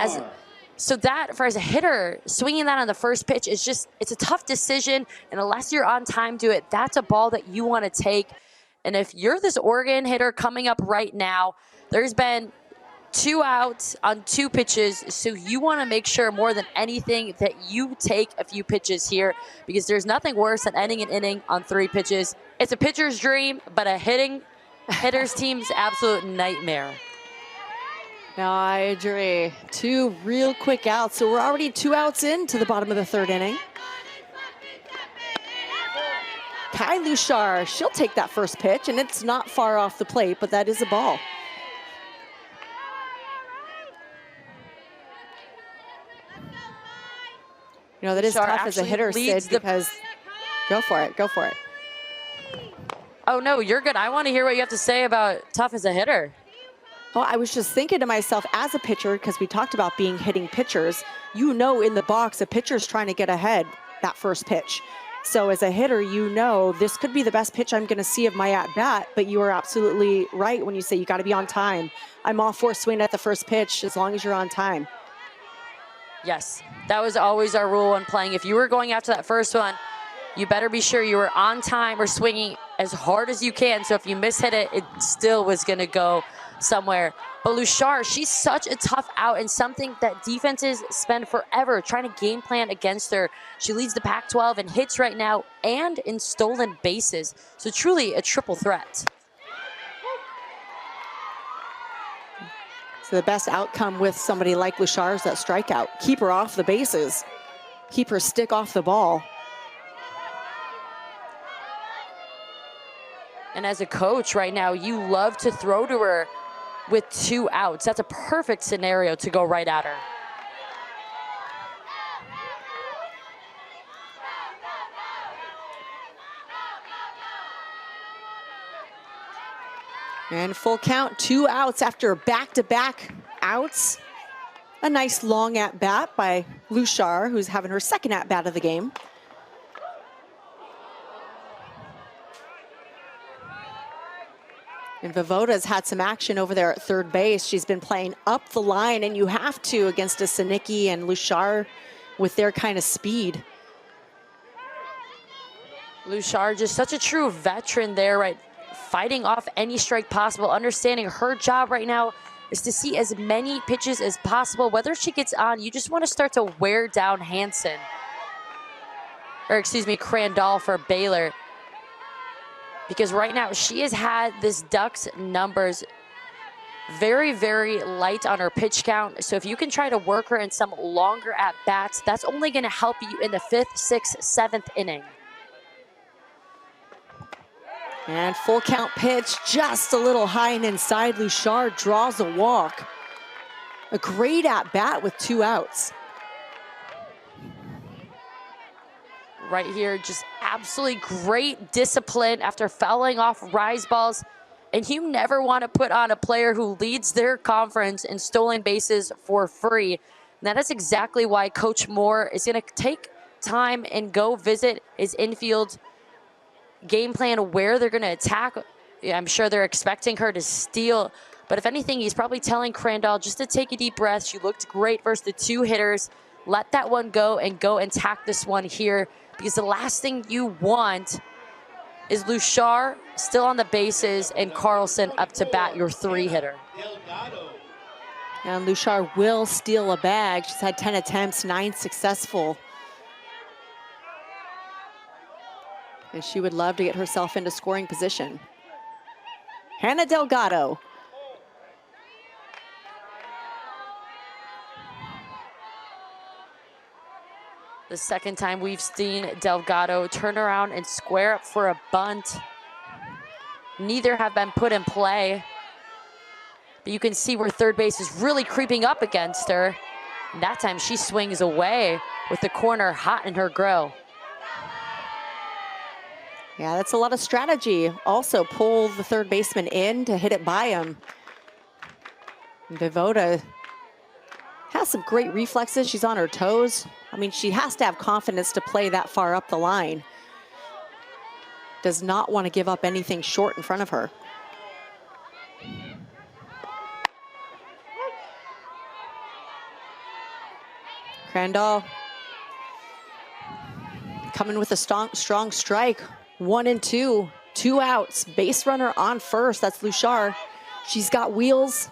So that, as a hitter, swinging that on the first pitch is just, it's a tough decision. And unless you're on time to it, that's a ball that you want to take. And if you're this Oregon hitter coming up right now, there's been 2 outs on 2 pitches. So you want to make sure more than anything that you take a few pitches here, because there's nothing worse than ending an inning on 3 pitches. It's a pitcher's dream, but a hitter's team's absolute nightmare. No, I agree. 2 real quick outs. So we're already 2 outs into the bottom of the 3rd inning. Kai Lushar, she'll take that first pitch, and it's not far off the plate, but that is a ball. You know, that is Lushar tough as a actually hitter, leads Sid, because go for it, go for it. Oh, no, you're good. I want to hear what you have to say about tough as a hitter. Well, I was just thinking to myself, as a pitcher, because we talked about being hitting pitchers, you know in the box, a pitcher's trying to get ahead that first pitch. So as a hitter, you know this could be the best pitch I'm going to see of my at-bat, but you are absolutely right when you say you got to be on time. I'm all for swinging at the first pitch as long as you're on time. Yes, that was always our rule when playing. If you were going after that first one, you better be sure you were on time or swinging as hard as you can. So if you mishit it, it still was going to go somewhere. But Lushar, she's such a tough out and something that defenses spend forever trying to game plan against her. She leads the Pac-12 in hits right now and in stolen bases. So truly a triple threat. So the best outcome with somebody like Lushar is that strikeout. Keep her off the bases. Keep her stick off the ball. And as a coach right now, you love to throw to her with 2 outs. That's a perfect scenario to go right at her. And full count, 2 outs after back-to-back outs. A nice long at-bat by Lushar, who's having her second at-bat of the game. And Vivoda's had some action over there at third base. She's been playing up the line, and you have to against a Sinicki and Lushar with their kind of speed. Lushar, just such a true veteran there, right? Fighting off any strike possible, understanding her job right now is to see as many pitches as possible. Whether she gets on, you just want to start to wear down Hansen. Or excuse me, Crandall for Baylor. Because right now she has had this Ducks numbers very, very light on her pitch count. So if you can try to work her in some longer at-bats, that's only going to help you in the 5th, 6th, 7th inning. And full count pitch, just a little high and inside. Lushar draws a walk. A great at-bat with 2 outs. Right here, just absolutely great discipline after fouling off rise balls. And you never want to put on a player who leads their conference in stolen bases for free. And that is exactly why Coach Moore is going to take time and go visit his infield game plan, where they're going to attack. I'm sure they're expecting her to steal. But if anything, he's probably telling Crandall just to take a deep breath. She looked great versus the 2 hitters. Let that one go and attack this one here. Because the last thing you want is Lushar still on the bases and Carlson up to bat, your 3-hitter. And Lushar will steal a bag. She's had 10 attempts, 9 successful. And she would love to get herself into scoring position. Hannah Delgado. The second time we've seen Delgado turn around and square up for a bunt. Neither have been put in play. But you can see where third base is really creeping up against her. And that time she swings away with the corner hot in her grill. Yeah, that's a lot of strategy. Also pull the third baseman in to hit it by him. And Vivoda has some great reflexes. She's on her toes. I mean, she has to have confidence to play that far up the line. Does not want to give up anything short in front of her. Crandall coming with a strong strike. 1 and 2, 2 outs. Base runner on first. That's Lushar. She's got wheels.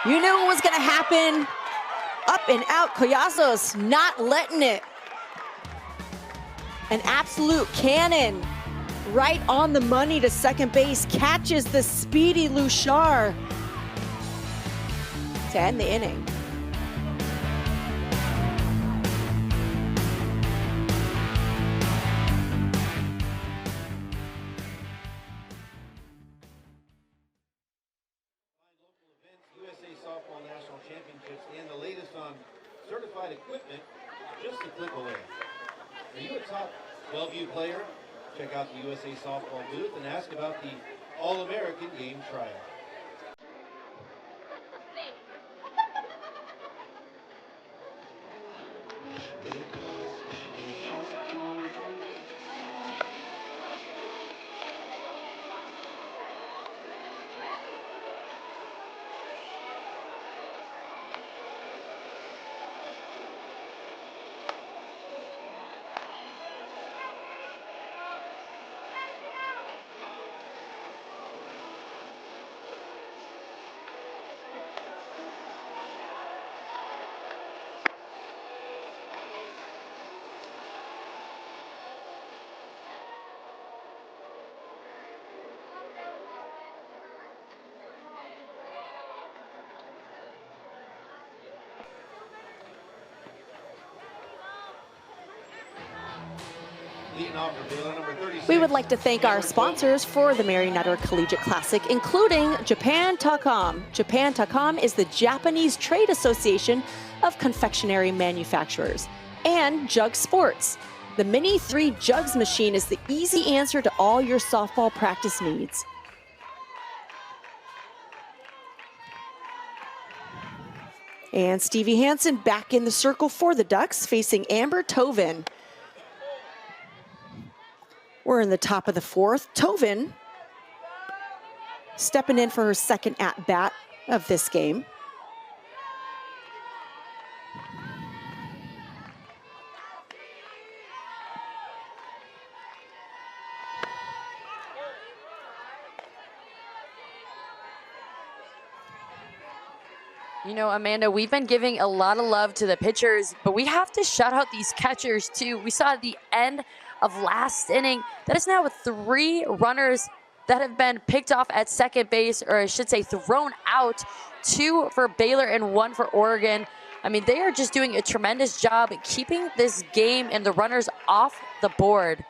You knew it was going to happen. Up and out. Collazos not letting it. An absolute cannon. Right on the money to second base. Catches the speedy Lushar to end the inning. Championships and the latest on certified equipment, just a click away. Are you a top Bellevue player? Check out the USA Softball booth and ask about the All-American Game Tryout. We would like to thank our sponsors for the Mary Nutter Collegiate Classic, including Japan.com. Japan.com is the Japanese Trade Association of Confectionery Manufacturers. And Jug Sports. The Mini 3 Jugs machine is the easy answer to all your softball practice needs. And Stevie Hansen back in the circle for the Ducks, facing Amber Tovin. We're in the top of the fourth. Tovin stepping in for her second at-bat of this game. You know, Amanda, we've been giving a lot of love to the pitchers, but we have to shout out these catchers too. We saw at the end of last inning, that is now with 3 runners that have been picked off at second base, or I should say thrown out, 2 for Baylor and 1 for Oregon. I mean, they are just doing a tremendous job keeping this game and the runners off the board.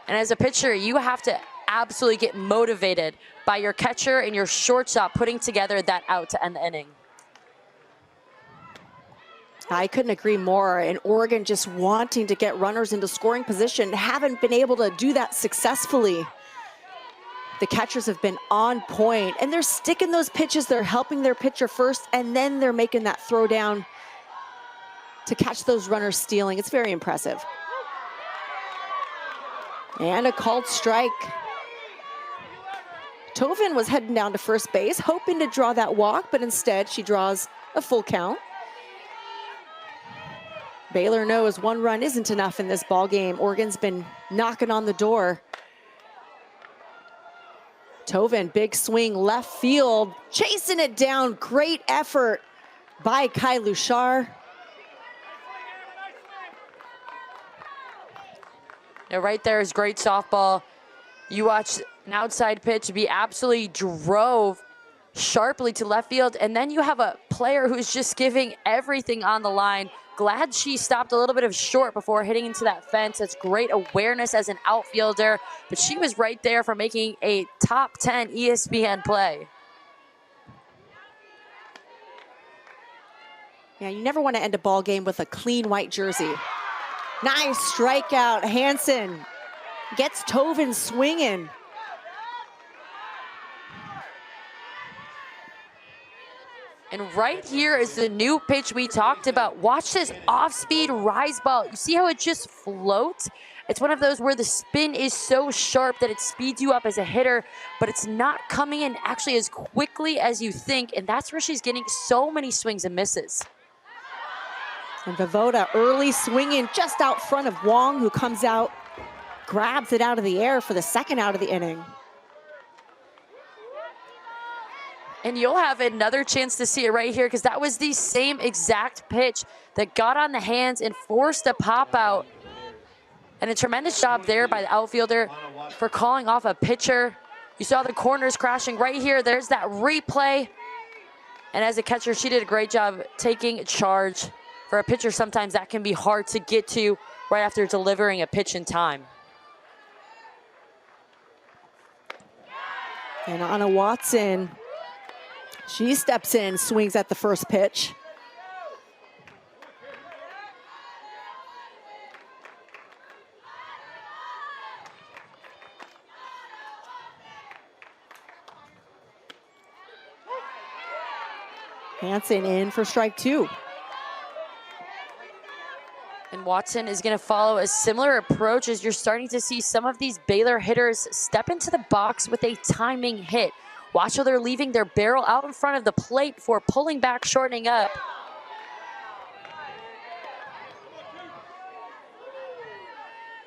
And as a pitcher, you have to absolutely get motivated by your catcher and your shortstop putting together that out to end the inning. I couldn't agree more. And Oregon just wanting to get runners into scoring position, haven't been able to do that successfully. The catchers have been on point, and they're sticking those pitches. They're helping their pitcher first, and then they're making that throw down to catch those runners stealing. It's very impressive. And a called strike. Tovin was heading down to first base, hoping to draw that walk, but instead she draws a full count. Baylor knows 1 run isn't enough in this ball game. Oregon's been knocking on the door. Tovin, big swing left field, chasing it down. Great effort by Kai Lushar. Now right there is great softball. You watch an outside pitch be absolutely drove sharply to left field, and then you have a player who's just giving everything on the line. Glad she stopped a little bit of short before hitting into that fence. That's great awareness as an outfielder, but she was right there for making a top 10 ESPN play. Yeah, you never want to end a ball game with a clean white jersey. Nice strikeout. Hansen gets Tovin swinging. And right here is the new pitch we talked about. Watch this off-speed rise ball. You see how it just floats? It's one of those where the spin is so sharp that it speeds you up as a hitter, but it's not coming in actually as quickly as you think, and that's where she's getting so many swings and misses. And Vivoda early swinging just out front of Wong, who comes out, grabs it out of the air for the second out of the inning. And you'll have another chance to see it right here, because that was the same exact pitch that got on the hands and forced a pop out. And a tremendous job there by the outfielder for calling off a pitcher. You saw the corners crashing right here. There's that replay. And as a catcher, she did a great job taking charge. For a pitcher, sometimes that can be hard to get to right after delivering a pitch in time. And Anna Watson, she steps in, swings at the first pitch. Hansen in for strike 2. And Watson is going to follow a similar approach as you're starting to see some of these Baylor hitters step into the box with a timing hit. Watch how they're leaving their barrel out in front of the plate before pulling back, shortening up.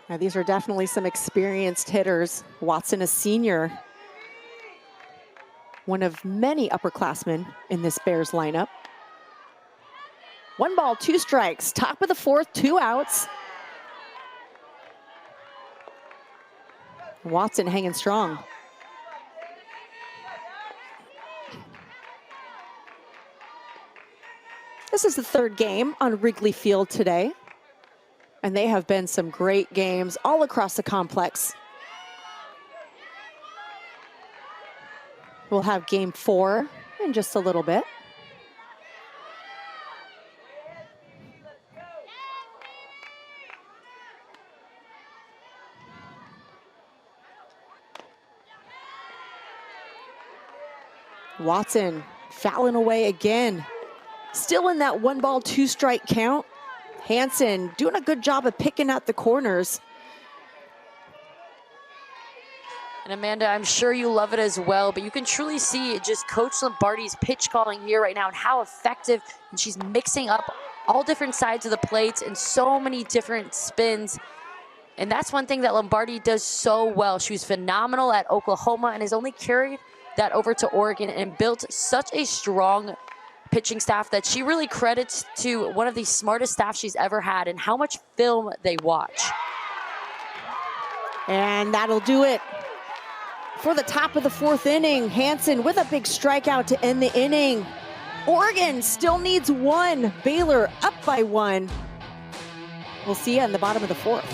Now, these are definitely some experienced hitters. Watson, a senior, one of many upperclassmen in this Bears lineup. 1 ball, 2 strikes, top of the 4th, 2 outs. Watson hanging strong. This is the 3rd game on Wrigley Field today, and they have been some great games all across the complex. We'll have game 4 in just a little bit. Watson fouling away again. Still in that 1 ball, 2 strike count. Hansen doing a good job of picking out the corners. And Amanda, I'm sure you love it as well, but you can truly see just Coach Lombardi's pitch calling here right now and how effective, and she's mixing up all different sides of the plates and so many different spins. And that's one thing that Lombardi does so well. She was phenomenal at Oklahoma and has only carried that over to Oregon and built such a strong pitching staff that she really credits to one of the smartest staff she's ever had and how much film they watch. And that'll do it for the top of the 4th inning. Hansen with a big strikeout to end the inning. Oregon still needs 1. Baylor up by 1. We'll see you in the bottom of the 4th.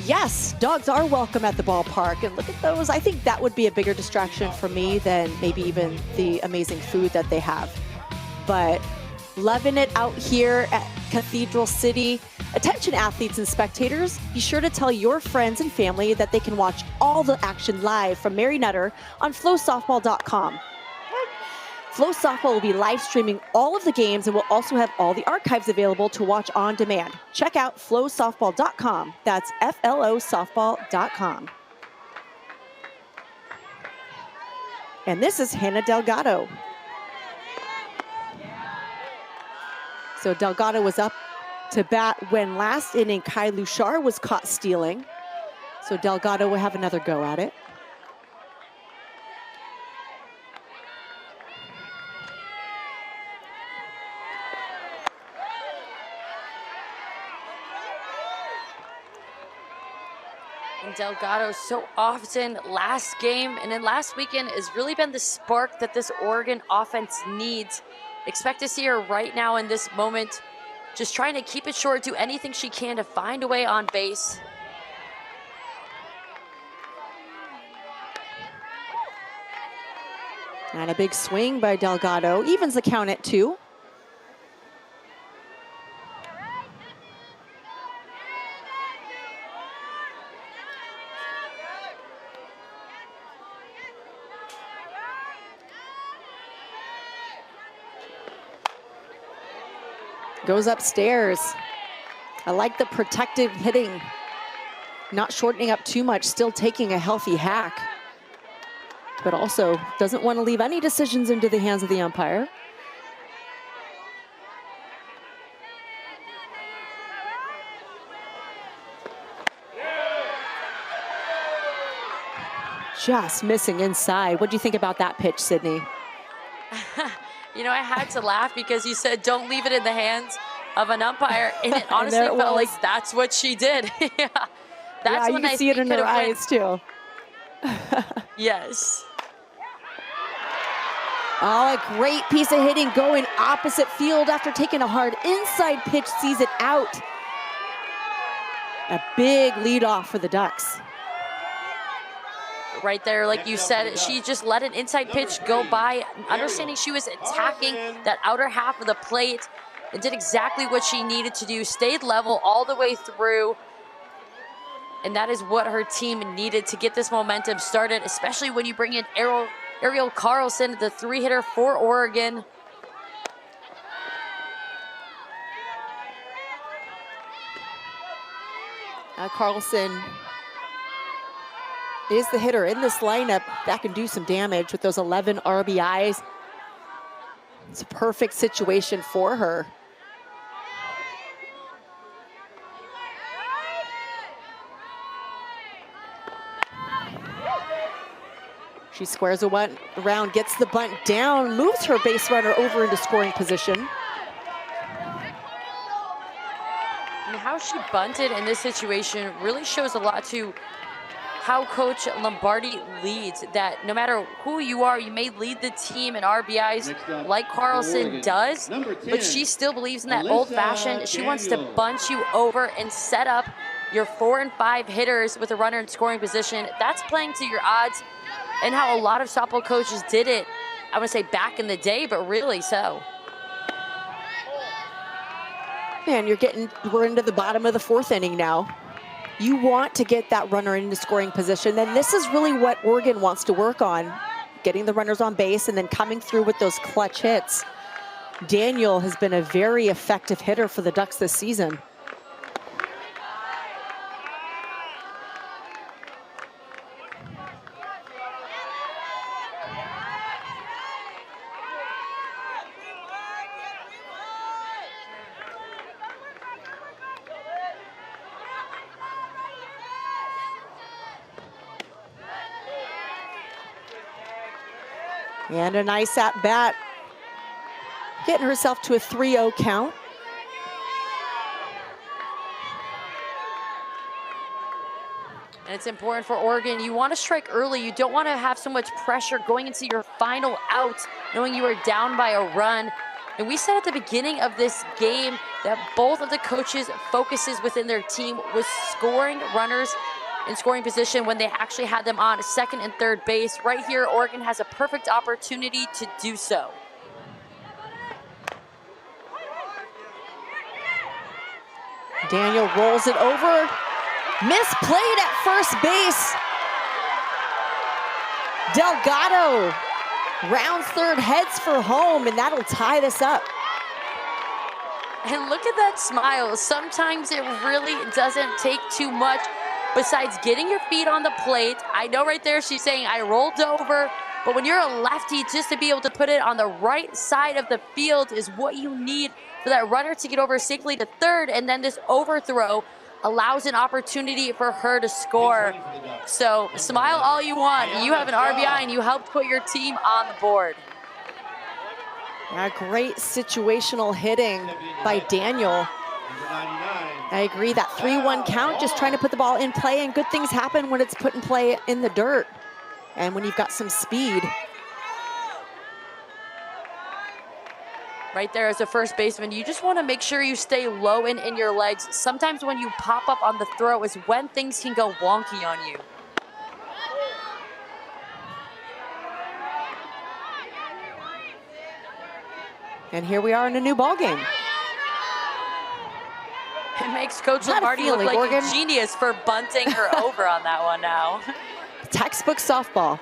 Yes, dogs are welcome at the ballpark, and look at those. I think that would be a bigger distraction for me than maybe even the amazing food that they have. But loving it out here at Cathedral City. Attention athletes and spectators, be sure to tell your friends and family that they can watch all the action live from Mary Nutter on FloSoftball.com. FloSoftball will be live streaming all of the games and will also have all the archives available to watch on demand. Check out FloSoftball.com. That's FLOSoftball.com. And this is Hannah Delgado. So Delgado was up to bat when last inning Kai Luchar was caught stealing. So Delgado will have another go at it. And Delgado so often last game and then last weekend has really been the spark that this Oregon offense needs. Expect to see her right now in this moment, just trying to keep it short, do anything she can to find a way on base. And a big swing by Delgado, evens the count at 2. Goes upstairs. I like the protective hitting. Not shortening up too much, still taking a healthy hack. But also doesn't want to leave any decisions into the hands of the umpire. Just missing inside. What do you think about that pitch, Sydney? You know, I had to laugh because you said don't leave it in the hands of an umpire, and it honestly felt like that's what she did. Yeah, that's when you I see it in her eyes too. Yes. Oh, a great piece of hitting going opposite field after taking a hard inside pitch, sees it out. A big leadoff for the Ducks. Right there, like you said, she just let an inside pitch go by, understanding she was attacking that outer half of the plate and did exactly what she needed to do, stayed level all the way through. And that is what her team needed to get this momentum started, especially when you bring in Ariel Carlson, the 3-hitter for Oregon. Carlson is the hitter in this lineup that can do some damage with those 11 RBIs. It's a perfect situation for her. She squares a one around, gets the bunt down, moves her base runner over into scoring position. And how she bunted in this situation really shows a lot to how Coach Lombardi leads, that no matter who you are, you may lead the team in RBIs like Carlson does, but she still believes in that old-fashioned. She wants to bunt you over and set up your 4 and 5 hitters with a runner in scoring position. That's playing to your odds, and how a lot of softball coaches did it, I would say back in the day, but really so. Man, we're into the bottom of the 4th inning now. You want to get that runner into scoring position, and this is really what Oregon wants to work on, getting the runners on base and then coming through with those clutch hits. Daniel has been a very effective hitter for the Ducks this season. And a nice at bat, getting herself to a 3-0 count. And it's important for Oregon. You want to strike early. You don't want to have so much pressure going into your final out, knowing you are down by a run. And we said at the beginning of this game that both of the coaches' focuses within their team was scoring runners in scoring position when they actually had them on second and third base. Right here, Oregon has a perfect opportunity to do so. Daniel rolls it over. Misplayed at first base. Delgado rounds third, heads for home, and that'll tie this up. And look at that smile. Sometimes it really doesn't take too much besides getting your feet on the plate. I know right there she's saying I rolled over, but when you're a lefty, just to be able to put it on the right side of the field is what you need for that runner to get over safely to third, and then this overthrow allows an opportunity for her to score. So smile all you want. You have an RBI and you helped put your team on the board. A great situational hitting by Daniel. I agree, that 3-1 count, just trying to put the ball in play, and good things happen when it's put in play in the dirt and when you've got some speed. Right there as a first baseman, you just want to make sure you stay low and in your legs. Sometimes when you pop up on the throw is when things can go wonky on you. And here we are in a new ball game. It makes Coach Lombardi look like Oregon, a genius for bunting her over on that one now. Textbook softball.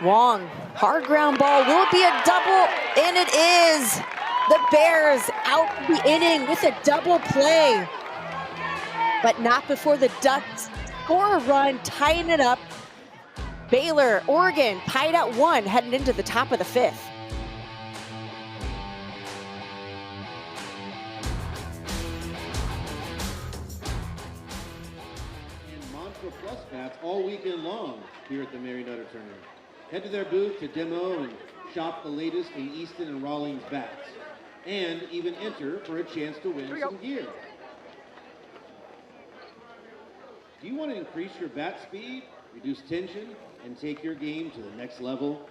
Wong, hard ground ball, will it be a double? And it is. The Bears out the inning with a double play. But not before the Ducks score a run, tying it up. Baylor, Oregon, tied at 1, heading into the top of the 5th. And Mantra Plus bats all weekend long here at the Mary Nutter Tournament. Head to their booth to demo and shop the latest in Easton and Rawlings bats. And even enter for a chance to win some gear. Do you want to increase your bat speed, reduce tension, and take your game to the next level?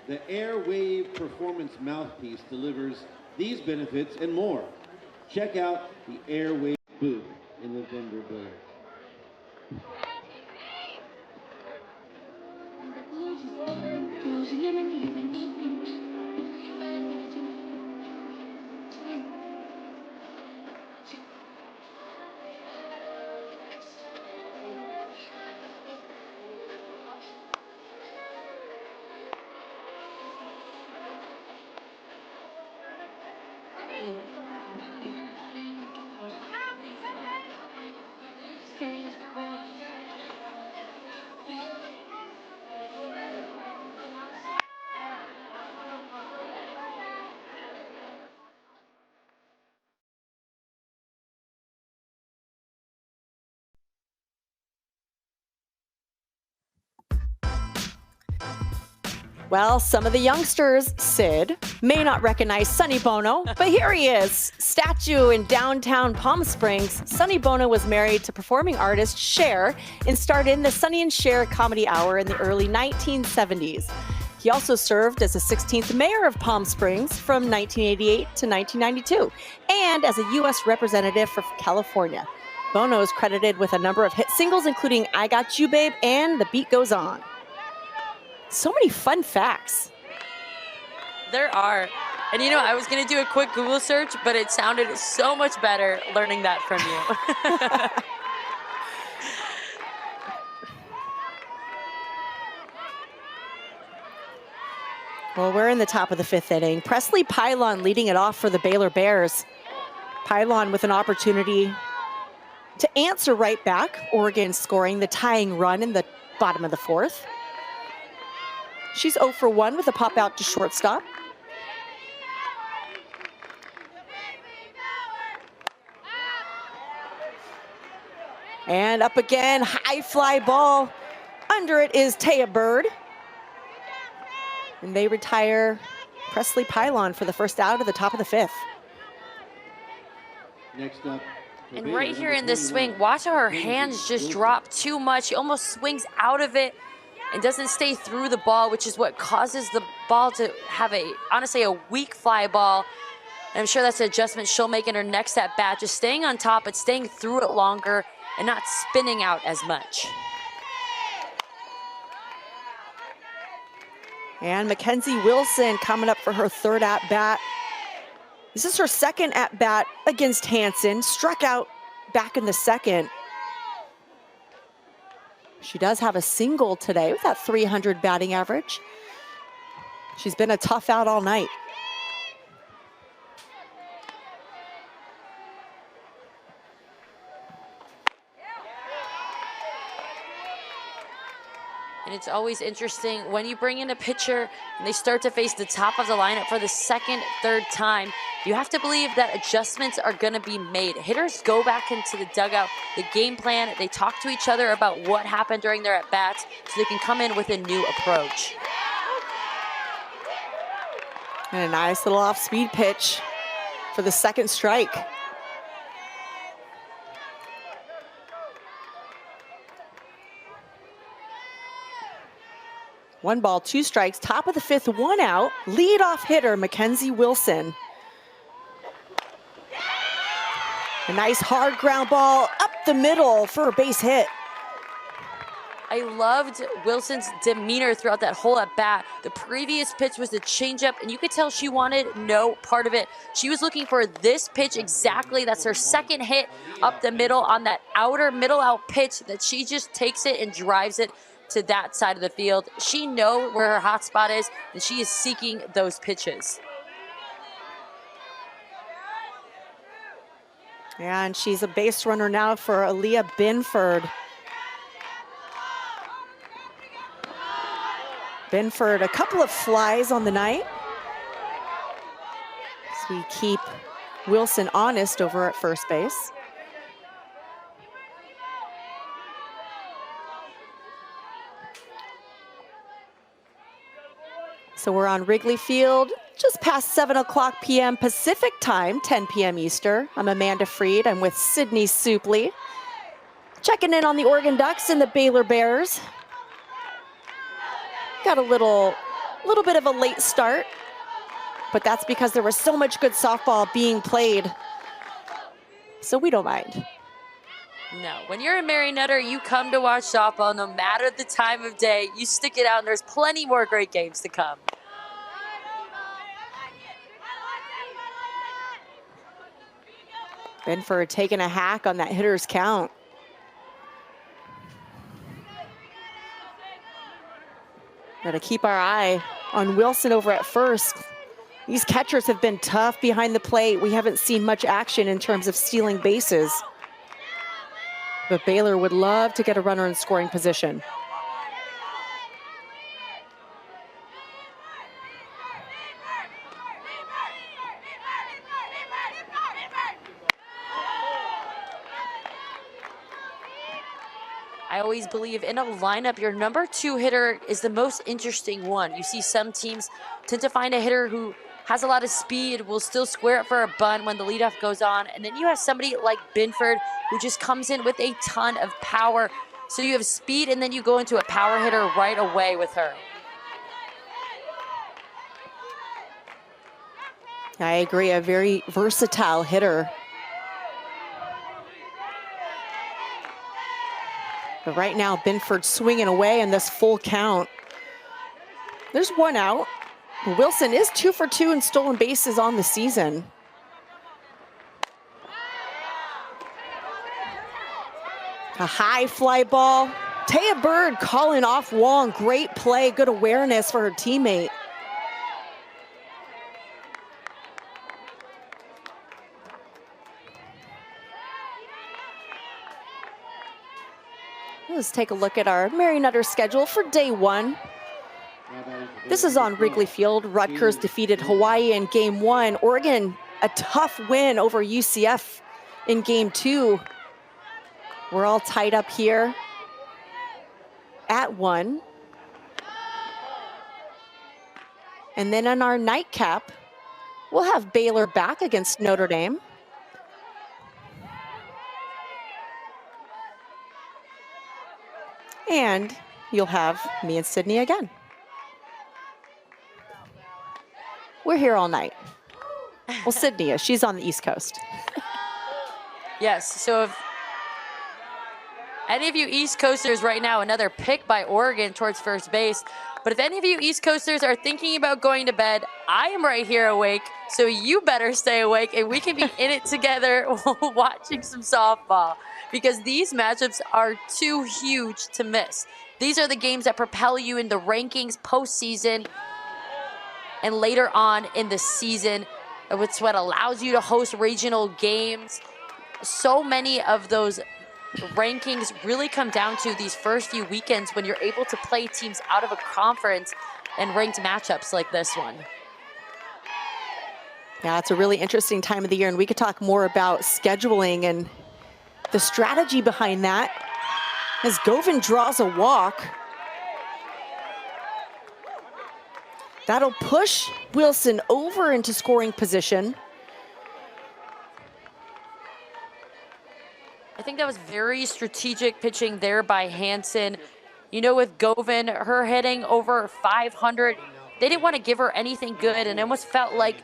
The Airwave Performance Mouthpiece delivers these benefits and more. Check out the Airwave booth in the vendor bar. Well, some of the youngsters, Sid, may not recognize Sonny Bono, but here he is. Statue in downtown Palm Springs, Sonny Bono was married to performing artist Cher and starred in the Sonny and Cher Comedy Hour in the early 1970s. He also served as the 16th mayor of Palm Springs from 1988 to 1992 and as a U.S. representative for California. Bono is credited with a number of hit singles, including I Got You, Babe and The Beat Goes On. So many fun facts. There are. And you know, I was going to do a quick Google search, but it sounded so much better learning that from you. Well, we're in the top of the 5th inning. Presley Pylon leading it off for the Baylor Bears. Pylon with an opportunity to answer right back. Oregon scoring the tying run in the bottom of the 4th. She's 0 for 1 with a pop out to shortstop. And up again, high fly ball. Under it is Taya Bird. And they retire Presley Pylon for the first out of the top of the 5th. Next up. And right here in this swing, watch how her hands just drop too much. She almost swings out of it and doesn't stay through the ball, which is what causes the ball to have honestly a weak fly ball. And I'm sure that's an adjustment she'll make in her next at bat, just staying on top but staying through it longer and not spinning out as much. And Mackenzie Wilson coming up for her 3rd at bat. This is her 2nd at bat against Hanson, struck out back in the 2nd. She does have a single today with that 300 batting average. She's been a tough out all night. And it's always interesting when you bring in a pitcher and they start to face the top of the lineup for the 2nd, 3rd time, you have to believe that adjustments are going to be made. Hitters go back into the dugout, the game plan, they talk to each other about what happened during their at-bats so they can come in with a new approach. And a nice little off-speed pitch for the 2nd strike. One ball, 2 strikes, top of the 5th, 1 out. Leadoff hitter, Mackenzie Wilson. A nice hard ground ball up the middle for a base hit. I loved Wilson's demeanor throughout that whole at-bat. The previous pitch was the changeup, and you could tell she wanted no part of it. She was looking for this pitch exactly. That's her 2nd hit up the middle on that outer middle out pitch that she just takes it and drives it to that side of the field. She knows where her hot spot is, and she is seeking those pitches. Yeah, and she's a base runner now for Aaliyah Binford. Binford, a couple of flies on the night. So we keep Wilson honest over at first base. So we're on Wrigley Field, just past 7 o'clock p.m. Pacific time, 10 p.m. Eastern. I'm Amanda Freed. I'm with Sydney Supley. Checking in on the Oregon Ducks and the Baylor Bears. Got a little bit of a late start, but that's because there was so much good softball being played. So we don't mind. No, when you're in Mary Nutter, you come to watch softball no matter the time of day. You stick it out, and there's plenty more great games to come. Binford taking a hack on that hitter's count. Gotta keep our eye on Wilson over at first. These catchers have been tough behind the plate. We haven't seen much action in terms of stealing bases. But Baylor would love to get a runner in scoring position. I always believe in a lineup, your number 2 hitter is the most interesting one. You see some teams tend to find a hitter who has a lot of speed, will still square it for a bunt when the leadoff goes on. And then you have somebody like Binford who just comes in with a ton of power. So you have speed and then you go into a power hitter right away with her. I agree, a very versatile hitter. But right now, Binford swinging away in this full count. There's one out. Wilson is 2 for 2 in stolen bases on the season. A high fly ball. Taya Bird calling off Wong. Great play, good awareness for her teammate. Let's take a look at our Mary Nutter schedule for day 1. This is on Wrigley Field. Rutgers defeated Hawaii in game 1. Oregon, a tough win over UCF in game 2. We're all tied up here at 1. And then on our nightcap, we'll have Baylor back against Notre Dame. And you'll have me and Sydney again. We're here all night. Well, Sydney is. She's on the East Coast. Yes, so if any of you East Coasters right now, another pick by Oregon towards first base. But if any of you East Coasters are thinking about going to bed, I am right here awake, so you better stay awake and we can be in it together watching some softball, because these matchups are too huge to miss. These are the games that propel you in the rankings postseason and later on in the season. It's what allows you to host regional games. So many of those rankings really come down to these first few weekends when you're able to play teams out of a conference and ranked matchups like this one. Yeah, it's a really interesting time of the year, and we could talk more about scheduling and the strategy behind that as Govan draws a walk. That'll push Wilson over into scoring position. I think that was very strategic pitching there by Hansen. You know, with Govan, her hitting over 500, they didn't want to give her anything good, and it almost felt like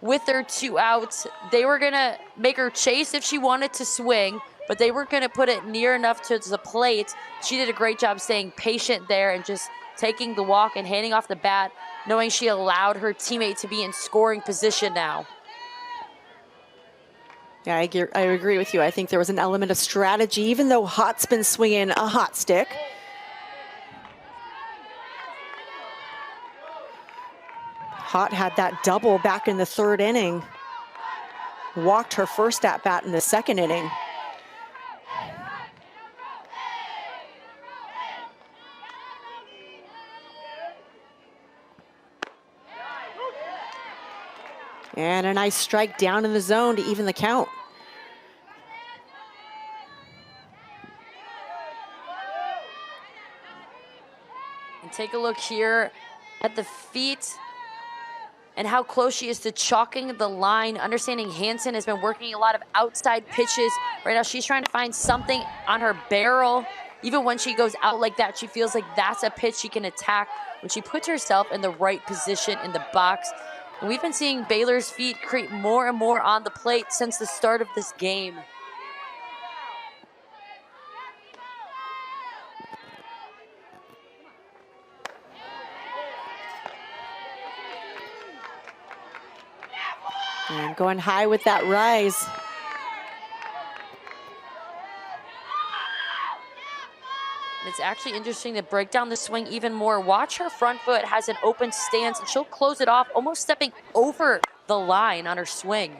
with their 2 outs, they were going to make her chase if she wanted to swing, but they weren't going to put it near enough to the plate. She did a great job staying patient there and just taking the walk and handing off the bat, knowing she allowed her teammate to be in scoring position now. Yeah, I agree with you. I think there was an element of strategy, even though Hot's been swinging a hot stick. Hott had that double back in the 3rd inning. Walked her first at bat in the 2nd inning. And a nice strike down in the zone to even the count. And take a look here at the feet and how close she is to chalking the line. Understanding Hansen has been working a lot of outside pitches. Right now she's trying to find something on her barrel. Even when she goes out like that, she feels like that's a pitch she can attack when she puts herself in the right position in the box. And we've been seeing Baylor's feet create more and more on the plate since the start of this game. And going high with that rise. It's actually interesting to break down the swing even more. Watch her front foot has an open stance, and she'll close it off, almost stepping over the line on her swing.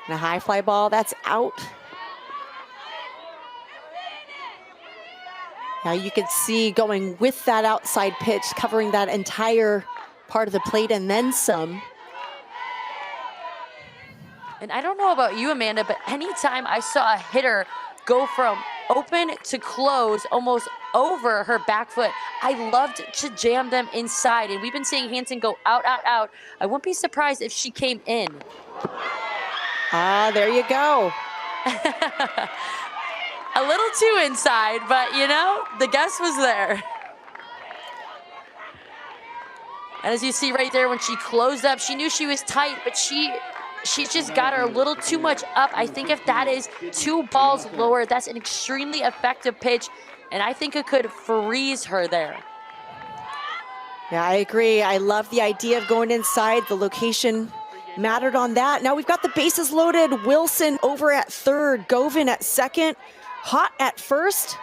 And a high fly ball, that's out. Now you can see going with that outside pitch, covering that entire part of the plate and then some. And I don't know about you, Amanda, but anytime I saw a hitter go from open to close, almost over her back foot, I loved to jam them inside. And we've been seeing Hansen go out, out, out. I wouldn't be surprised if she came in. There you go. A little too inside, but you know, the guess was there. And as you see right there, when she closed up, she knew she was tight, but she just got her a little too much up. I think if that is 2 balls lower, that's an extremely effective pitch, and I think it could freeze her there. Yeah, I agree. I love the idea of going inside. The location mattered on that. Now we've got the bases loaded. Wilson over at 3rd, Govin at 2nd, Hott at 1st,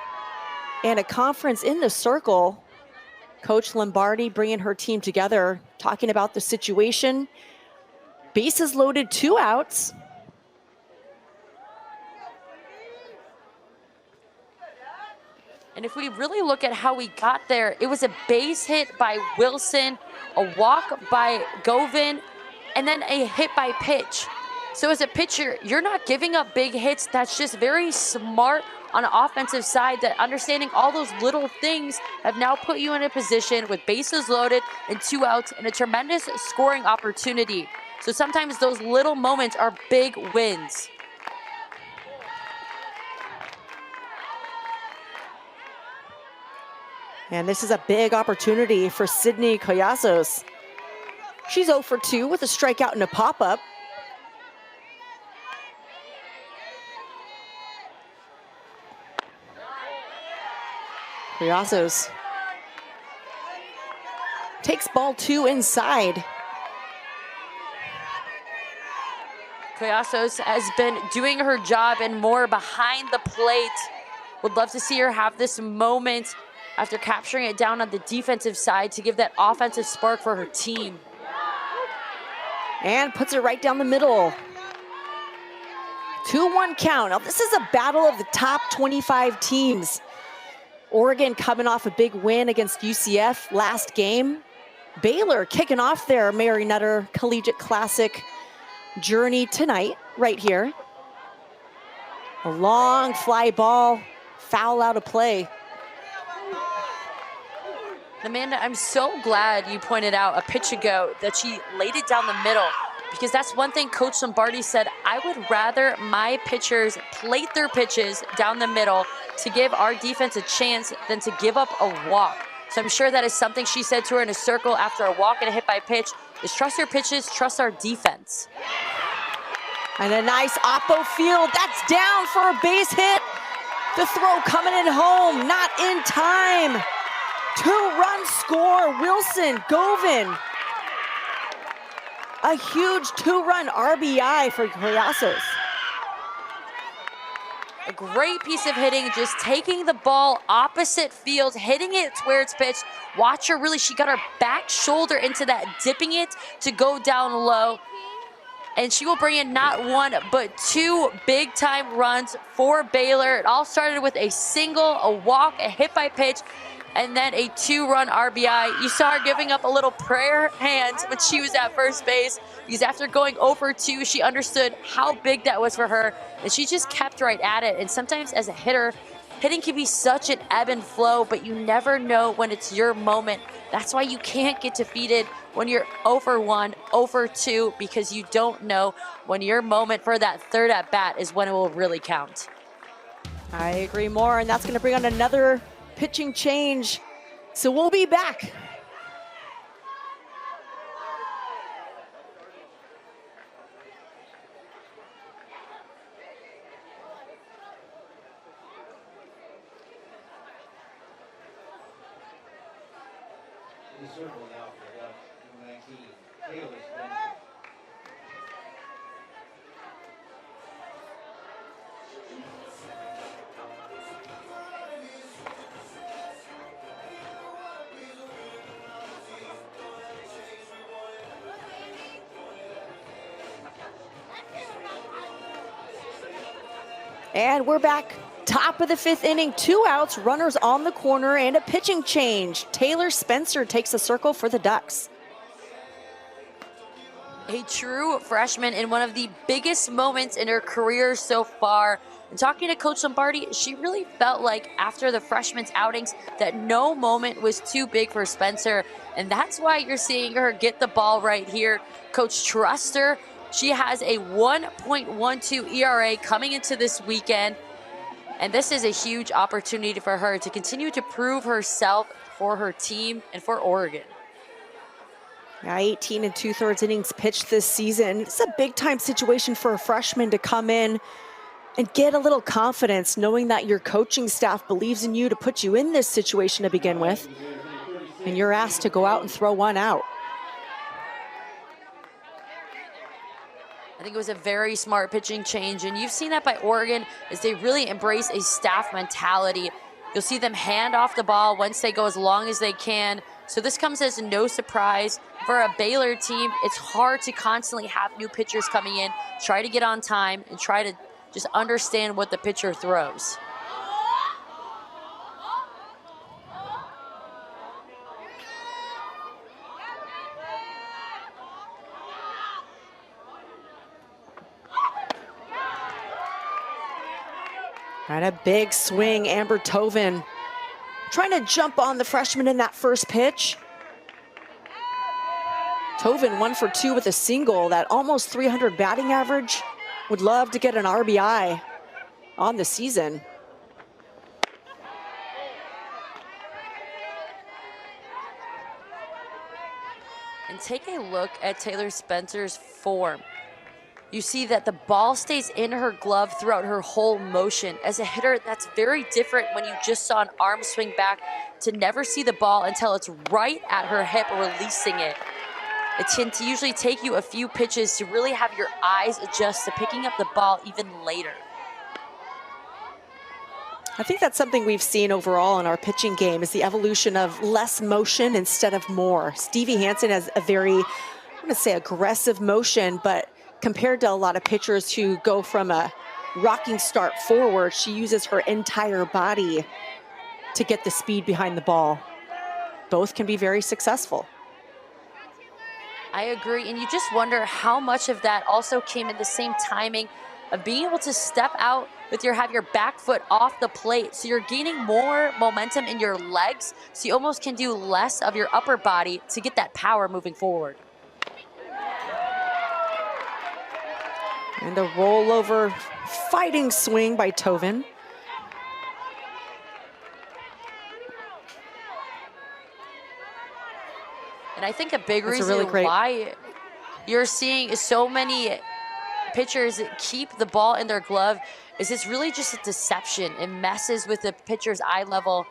and a conference in the circle. Coach Lombardi bringing her team together, talking about the situation. Bases loaded, 2 outs. And if we really look at how we got there, it was a base hit by Wilson, a walk by Govin, and then a hit by pitch. So as a pitcher, you're not giving up big hits. That's just very smart on the offensive side, that understanding all those little things have now put you in a position with bases loaded and 2 outs and a tremendous scoring opportunity. So sometimes those little moments are big wins. And this is a big opportunity for Sydney Collazos. She's 0 for 2 with a strikeout and a pop-up. Collazos takes ball 2 inside. Collazos has been doing her job and more behind the plate. Would love to see her have this moment after capturing it down on the defensive side to give that offensive spark for her team. And puts it right down the middle. 2-1 count. Now this is a battle of the top 25 teams. Oregon coming off a big win against UCF last game. Baylor kicking off their Mary Nutter Collegiate Classic journey tonight, right here. A long fly ball, foul out of play. Amanda, I'm so glad you pointed out a pitch ago that she laid it down the middle, because that's one thing Coach Lombardi said, I would rather my pitchers plate their pitches down the middle to give our defense a chance than to give up a walk. So I'm sure that is something she said to her in a circle after a walk and a hit by pitch, is trust your pitches, trust our defense. And a nice oppo field, that's down for a base hit. The throw coming in home, not in time. 2-run score, Wilson, Govin. A huge 2-run RBI for Collazos. A great piece of hitting, just taking the ball opposite field, hitting it where it's pitched. Watch her really, she got her back shoulder into that, dipping it to go down low. And she will bring in not one, but two big-time runs for Baylor. It all started with a single, a walk, a hit by pitch, and then a 2-run RBI. You saw her giving up a little prayer hands when she was at first base, because after going over 2, she understood how big that was for her, and she just kept right at it. And sometimes as a hitter, hitting can be such an ebb and flow, but you never know when it's your moment. That's why you can't get defeated when you're over 1, over 2, because you don't know when your moment for that third at bat is when it will really count. I agree more, and that's going to bring on another pitching change. So we'll be back. In the circle now for number 19, Taylor Spencer. And we're back. Top of the 5th inning, 2 outs, runners on the corner, and a pitching change. Taylor Spencer takes the circle for the Ducks. A true freshman in one of the biggest moments in her career so far. And talking to Coach Lombardi, she really felt like after the freshman's outings that no moment was too big for Spencer. And that's why you're seeing her get the ball right here. Coach trusts her. She has a 1.12 ERA coming into this weekend. And this is a huge opportunity for her to continue to prove herself for her team and for Oregon. 18 2/3 innings pitched this season. It's a big time situation for a freshman to come in and get a little confidence, knowing that your coaching staff believes in you to put you in this situation to begin with. And you're asked to go out and throw one out. I think it was a very smart pitching change, and you've seen that by Oregon as they really embrace a staff mentality. You'll see them hand off the ball once they go as long as they can. So this comes as no surprise. For a Baylor team, it's hard to constantly have new pitchers coming in, try to get on time, and try to just understand what the pitcher throws. And a big swing, Amber Tovin trying to jump on the freshman in that first pitch. Tovin 1 for 2 with a single, that almost 300 batting average. Would love to get an RBI on the season. And take a look at Taylor Spencer's form. You see that the ball stays in her glove throughout her whole motion. As a hitter, that's very different when you just saw an arm swing back to never see the ball until it's right at her hip, releasing it. It can usually take you a few pitches to really have your eyes adjust to picking up the ball even later. I think that's something we've seen overall in our pitching game, is the evolution of less motion instead of more. Stevie Hansen has a very, I'm going to say aggressive motion, but compared to a lot of pitchers who go from a rocking start forward, she uses her entire body to get the speed behind the ball. Both can be very successful. I agree, and you just wonder how much of that also came in the same timing of being able to step out with have your back foot off the plate. So you're gaining more momentum in your legs, so you almost can do less of your upper body to get that power moving forward. And a rollover fighting swing by Tovin. And I think a big reason why you're seeing so many pitchers keep the ball in their glove is it's really just a deception. It messes with the pitcher's eye level,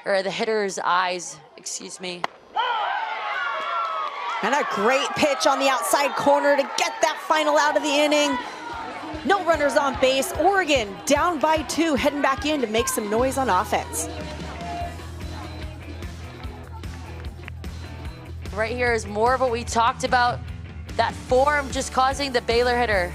or the hitter's eyes, excuse me. And a great pitch on the outside corner to get that final out of the inning. No runners on base. Oregon down by 2, heading back in to make some noise on offense. Right here is more of what we talked about. That form just causing the Baylor hitter.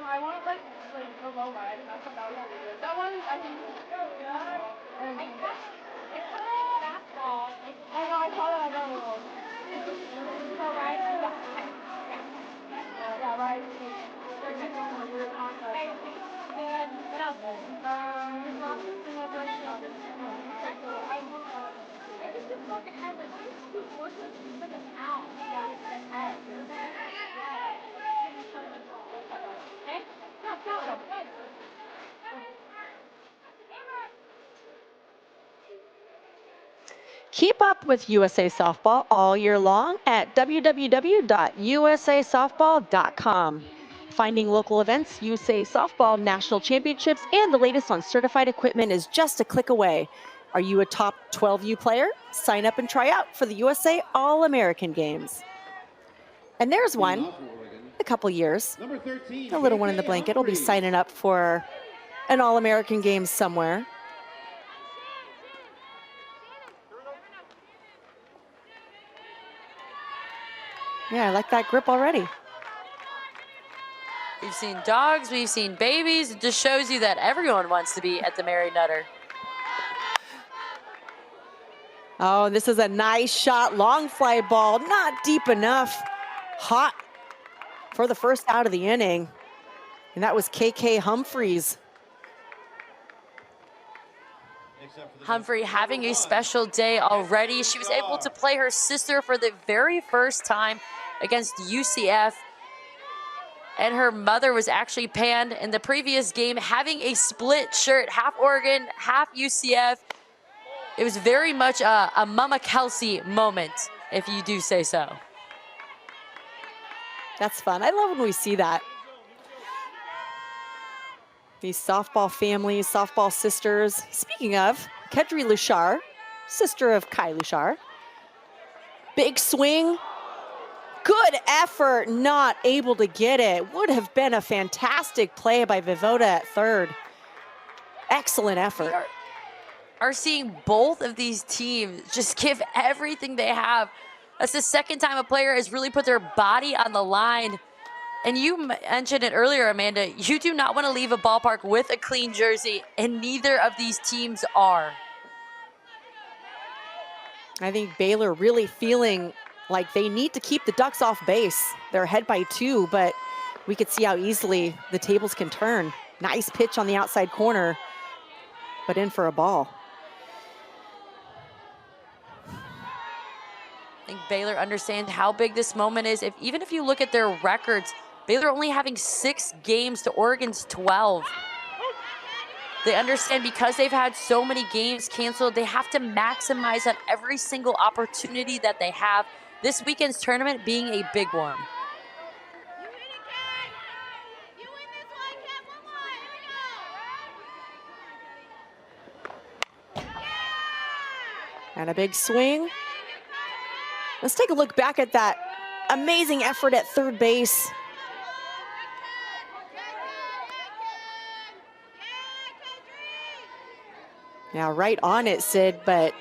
I want like the low ride. That's what that was really good. That one, I think. Basketball. I know. I saw that. I don't know. So right. Yeah, right. What else? Keep up with USA Softball all year long at www.usasoftball.com. Finding local events, USA Softball National Championships, and the latest on certified equipment is just a click away. Are you a top 12U player? Sign up and try out for the USA All-American Games. And there's one, a couple years. A little one in the blanket will be signing up for an All-American Games somewhere. Yeah, I like that grip already. We've seen dogs, we've seen babies. It just shows you that everyone wants to be at the Mary Nutter. Oh, this is a nice shot, long fly ball, not deep enough. Hot for the first out of the inning. And that was KK Humphreys. Humphrey having a special day already. She was able to play her sister for the very first time against UCF. And her mother was actually panned in the previous game, having a split shirt, half Oregon, half UCF. It was very much a Mama Kelsey moment, if you do say so. That's fun. I love when we see that. These softball families, softball sisters. Speaking of, Kedri Lushar, sister of Kai Lushar. Big swing. Good effort, not able to get it. Would have been a fantastic play by Vivoda at third. Excellent effort. We are seeing both of these teams just give everything they have. That's the second time a player has really put their body on the line. And you mentioned it earlier, Amanda, you do not want to leave a ballpark with a clean jersey, and neither of these teams are. I think Baylor really feeling like they need to keep the Ducks off base. They're ahead by 2, but we could see how easily the tables can turn. Nice pitch on the outside corner, but in for a ball. I think Baylor understands how big this moment is. Even if you look at their records, Baylor only having 6 games to Oregon's 12. They understand because they've had so many games canceled, they have to maximize on every single opportunity that they have. This weekend's tournament being a big one. And a big swing. Let's take a look back at that amazing effort at third base. Now right on it, Sid, but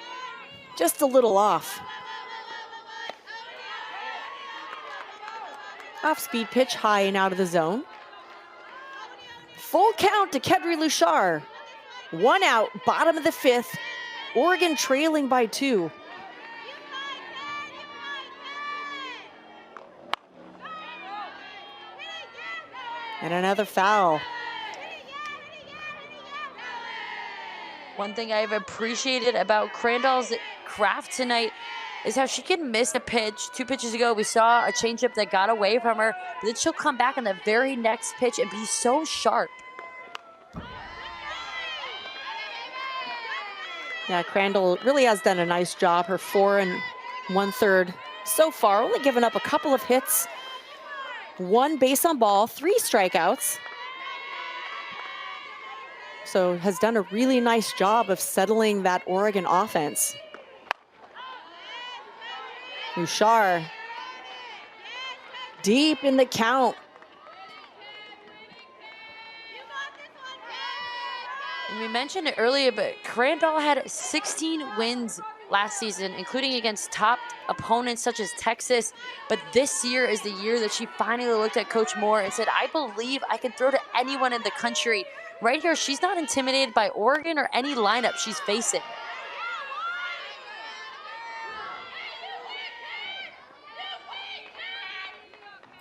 just a little off. Off-speed pitch high and out of the zone. Full count to Kedri Lushar. 1 out, bottom of the 5th. Oregon trailing by 2. And another foul. One thing I've appreciated about Crandall's craft tonight, is how she can miss a pitch. 2 pitches ago, we saw a changeup that got away from her, but then she'll come back on the very next pitch and be so sharp. Yeah, Crandall really has done a nice job. Her 4 1/3 so far, only given up a couple of hits, 1 base on ball, 3 strikeouts. So has done a really nice job of settling that Oregon offense. Bouchard deep in the count. And we mentioned it earlier, but Crandall had 16 wins last season, including against top opponents such as Texas. But this year is the year that she finally looked at Coach Moore and said, I believe I can throw to anyone in the country. Right here, she's not intimidated by Oregon or any lineup she's facing.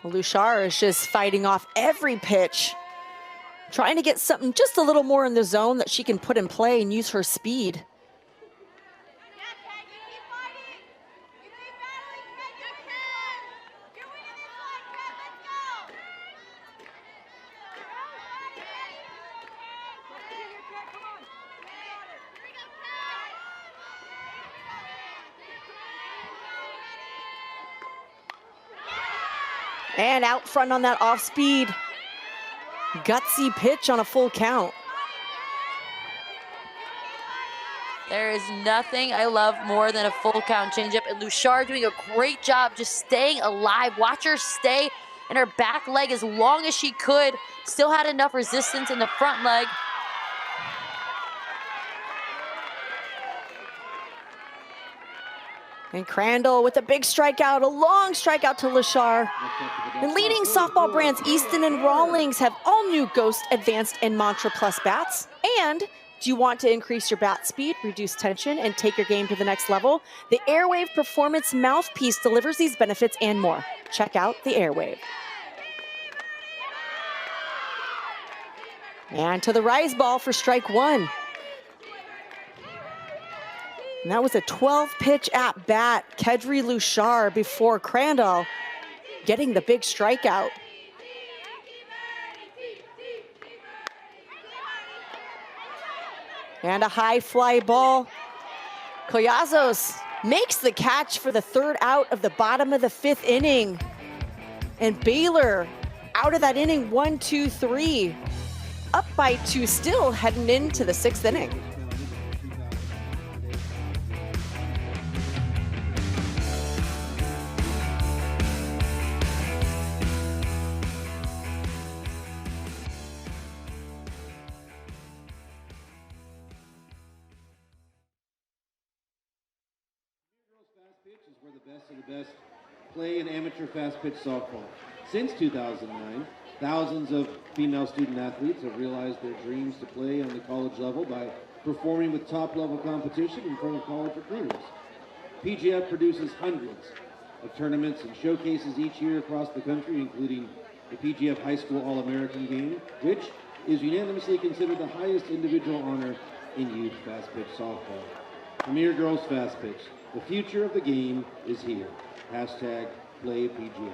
Bouchard is just fighting off every pitch, trying to get something just a little more in the zone that she can put in play and use her speed. And out front on that off speed. Gutsy pitch on a full count. There is nothing I love more than a full count changeup, and Bouchard doing a great job just staying alive. Watch her stay in her back leg as long as she could. Still had enough resistance in the front leg. And Crandall with a big strikeout, a long strikeout to Bouchard. And leading softball brands Easton and Rawlings have all new Ghost Advanced and Mantra Plus bats. And do you want to increase your bat speed, reduce tension, and take your game to the next level? The Airwave Performance Mouthpiece delivers these benefits and more. Check out the Airwave. And to the rise ball for strike 1. And that was a 12-pitch at bat. Kedri Bouchard before Crandall getting the big strikeout. And a high fly ball. Collazos makes the catch for the 3rd out of the bottom of the 5th inning. And Baylor out of that inning 1-2-3. Up by 2 still, heading into the 6th inning. Where the best of the best play in amateur fast-pitch softball. Since 2009, thousands of female student athletes have realized their dreams to play on the college level by performing with top-level competition in front of college recruiters. PGF produces hundreds of tournaments and showcases each year across the country, including the PGF High School All-American Game, which is unanimously considered the highest individual honor in youth fast-pitch softball. Premier Girls Fast Pitch. The future of the game is here. Hashtag Play PGF.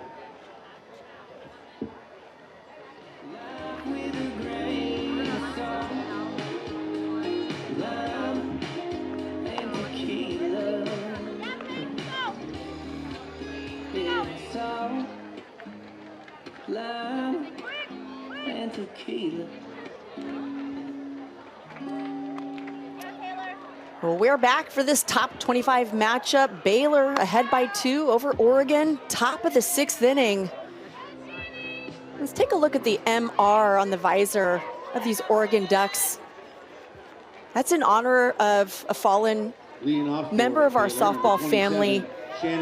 Love and tequila. Well, we're back for this top 25 matchup. Baylor ahead by 2 over Oregon, top of the 6th inning. Let's take a look at the MR on the visor of these Oregon Ducks. That's in honor of a fallen member of our softball family,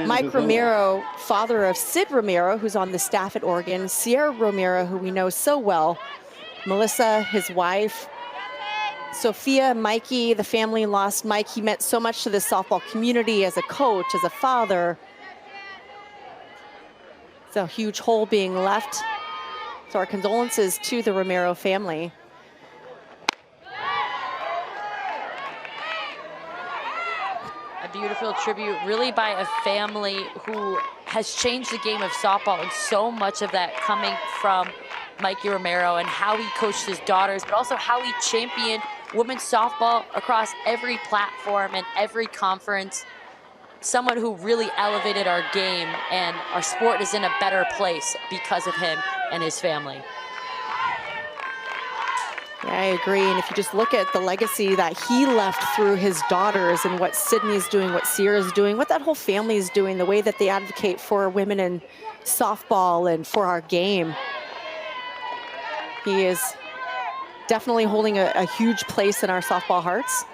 Mike Romero, father of Sid Romero, who's on the staff at Oregon, Sierra Romero, who we know so well, Melissa, his wife, Sophia, Mikey, the family lost Mike. He meant so much to the softball community as a coach, as a father. It's a huge hole being left. So our condolences to the Romero family. A beautiful tribute, really by a family who has changed the game of softball, and so much of that coming from Mikey Romero and how he coached his daughters, but also how he championed women's softball across every platform and every conference. Someone who really elevated our game, and our sport is in a better place because of him and his family. Yeah, I agree. And if you just look at the legacy that he left through his daughters and what Sydney's doing, what Sierra's doing, what that whole family is doing, the way that they advocate for women in softball and for our game, he is definitely holding a huge place in our softball hearts.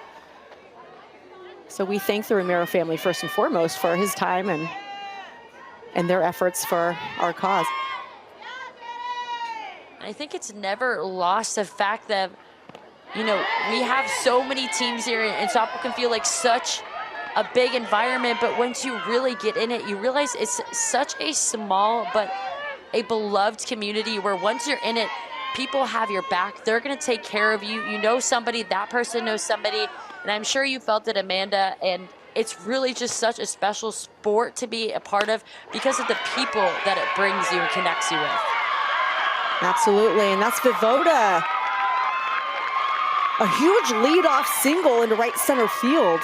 So we thank the Romero family first and foremost for his time and their efforts for our cause. I think it's never lost the fact that, you know, we have so many teams here, and softball can feel like such a big environment, but once you really get in it, you realize it's such a small but a beloved community where once you're in it, people have your back. They're going to take care of you. You know somebody, that person knows somebody, and I'm sure you felt it, Amanda, and it's really just such a special sport to be a part of because of the people that it brings you and connects you with. Absolutely, and that's Vivoda. A huge leadoff single into right center field.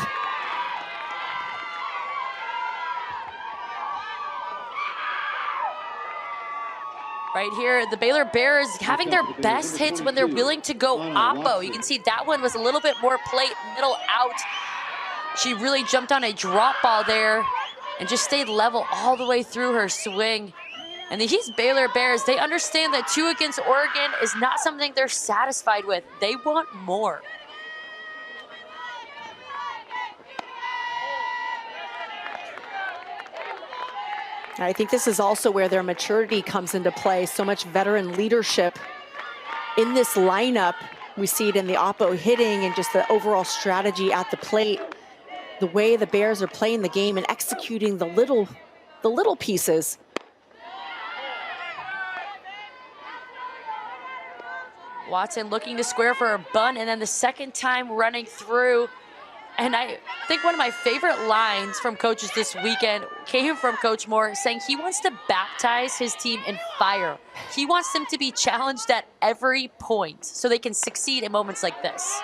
Right here, the Baylor Bears having their best hits when they're willing to go oppo. You can see that one was a little bit more plate, middle out. She really jumped on a drop ball there and just stayed level all the way through her swing. And these Baylor Bears, they understand that 2 against Oregon is not something they're satisfied with. They want more. I think this is also where their maturity comes into play. So much veteran leadership in this lineup. We see it in the oppo hitting and just the overall strategy at the plate. The way the Bears are playing the game and executing the little pieces. Watson looking to square for a bunt, and then the second time running through. And I think one of my favorite lines from coaches this weekend came from Coach Moore, saying he wants to baptize his team in fire. He wants them to be challenged at every point so they can succeed in moments like this.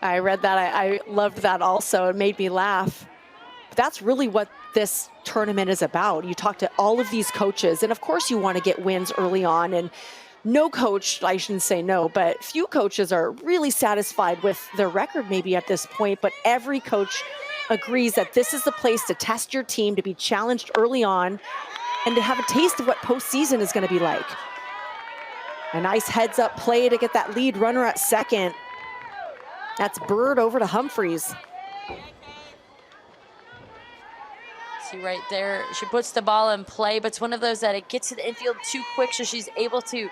I read that. I loved that also. It made me laugh. That's really what this tournament is about. You talk to all of these coaches, and of course you want to get wins early on, and no coach, I shouldn't say no, but few coaches are really satisfied with their record maybe at this point, but every coach agrees that this is the place to test your team, to be challenged early on, and to have a taste of what postseason is going to be like. A nice heads-up play to get that lead runner at second. That's Bird over to Humphreys. See right there, she puts the ball in play, but it's one of those that it gets to the infield too quick, so she's able to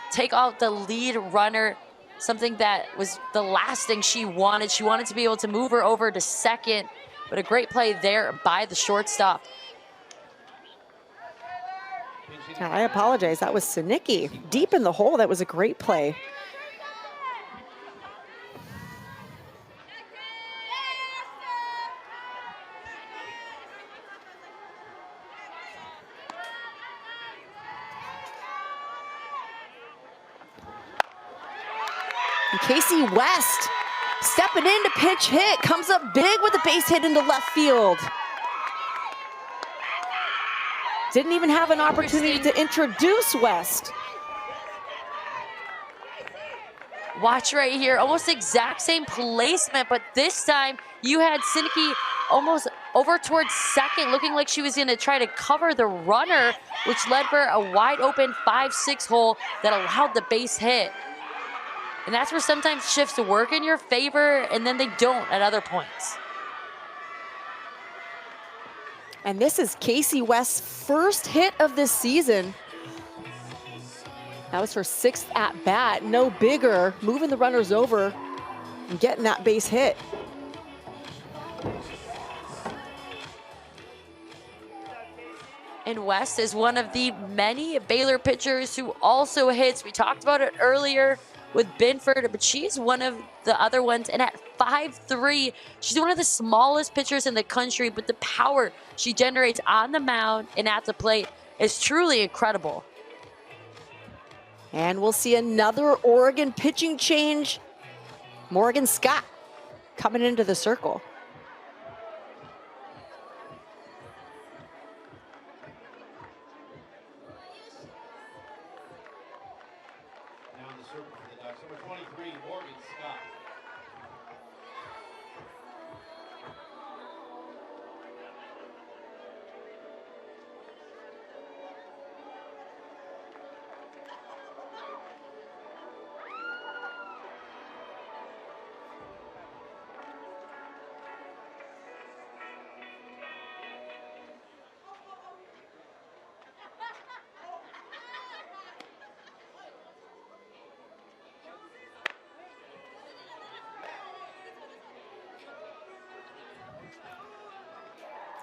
take out the lead runner, something that was the last thing she wanted. She wanted to be able to move her over to second, but a great play there by the shortstop. I apologize, that was Sinicki. Deep in the hole, that was a great play. And Casey West stepping in to pinch hit, comes up big with a base hit into left field. Didn't even have an opportunity to introduce West. Watch right here, almost exact same placement, but this time you had Sinicki almost over towards second, looking like she was gonna try to cover the runner, which led for a wide open 5-6 hole that allowed the base hit. And that's where sometimes shifts work in your favor, and then they don't at other points. And this is Casey West's first hit of this season. That was her 6th at bat, no bigger, moving the runners over and getting that base hit. And West is one of the many Baylor pitchers who also hits. We talked about it earlier. with Binford, but she is one of the other ones. And at 5'3", she's one of the smallest pitchers in the country, but the power she generates on the mound and at the plate is truly incredible. And we'll see another Oregon pitching change. Morgan Scott coming into the circle. Now in the circle for the Ducks, number 23, Morgan Scott.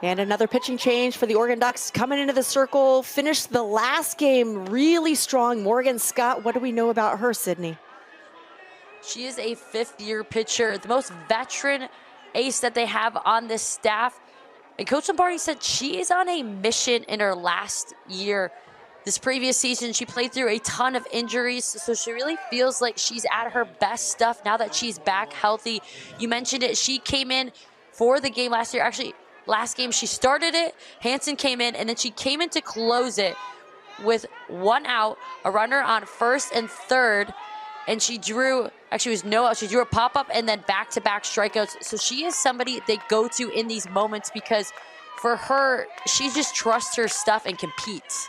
And another pitching change for the Oregon Ducks coming into the circle. Finished the last game really strong. Morgan Scott, what do we know about her, Sydney? She is a fifth-year pitcher, the most veteran ace that they have on this staff. And Coach Lombardi said she is on a mission in her last year. This previous season, she played through a ton of injuries, so she really feels like she's at her best stuff now that she's back healthy. You mentioned it. She came in for the game last year. Actually, last game she started it, Hansen came in, and then she came in to close it with 1 out, a runner on first and third, and she drew, actually it was no out, she drew a pop-up and then back-to-back strikeouts. So she is somebody they go to in these moments because for her, she just trusts her stuff and competes.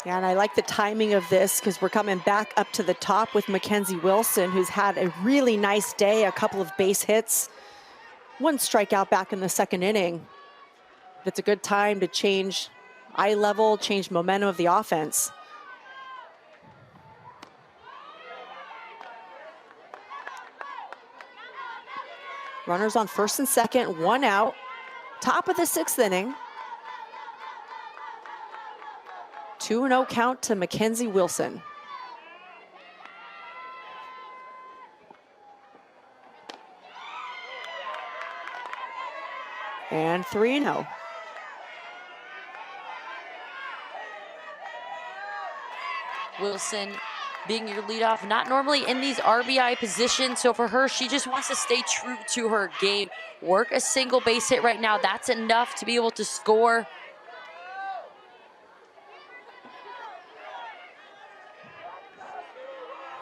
Yeah, and I like the timing of this because we're coming back up to the top with Mackenzie Wilson, who's had a really nice day, a couple of base hits. 1 strikeout back in the second inning. It's a good time to change eye level, change momentum of the offense. Runners on first and second, 1 out. Top of the 6th inning. 2-0 count to Mackenzie Wilson. And 3-0. Wilson being your leadoff, not normally in these RBI positions. So for her, she just wants to stay true to her game. Work a single base hit right now. That's enough to be able to score.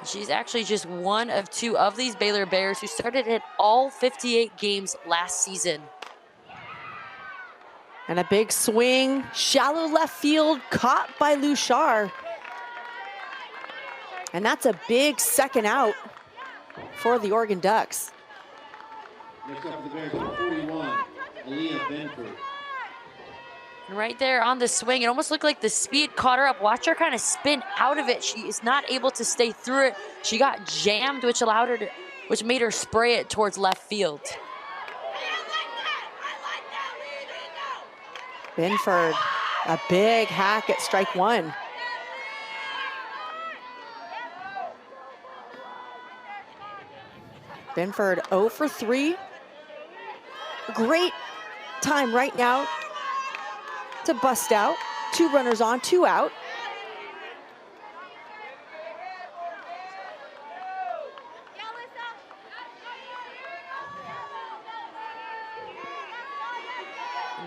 She's actually just one of 2 of these Baylor Bears who started in all 58 games last season. And a big swing, shallow left field, caught by Luchar. And that's a big second out for the Oregon Ducks. Next up for the Bears, number 41, Aaliyah Benford. And right there on the swing, it almost looked like the speed caught her up. Watch her kind of spin out of it. She is not able to stay through it. She got jammed, which allowed her to, which made her spray it towards left field. Binford, a big hack at strike 1. Binford 0 for 3. Great time right now to bust out. 2 runners on, 2 out.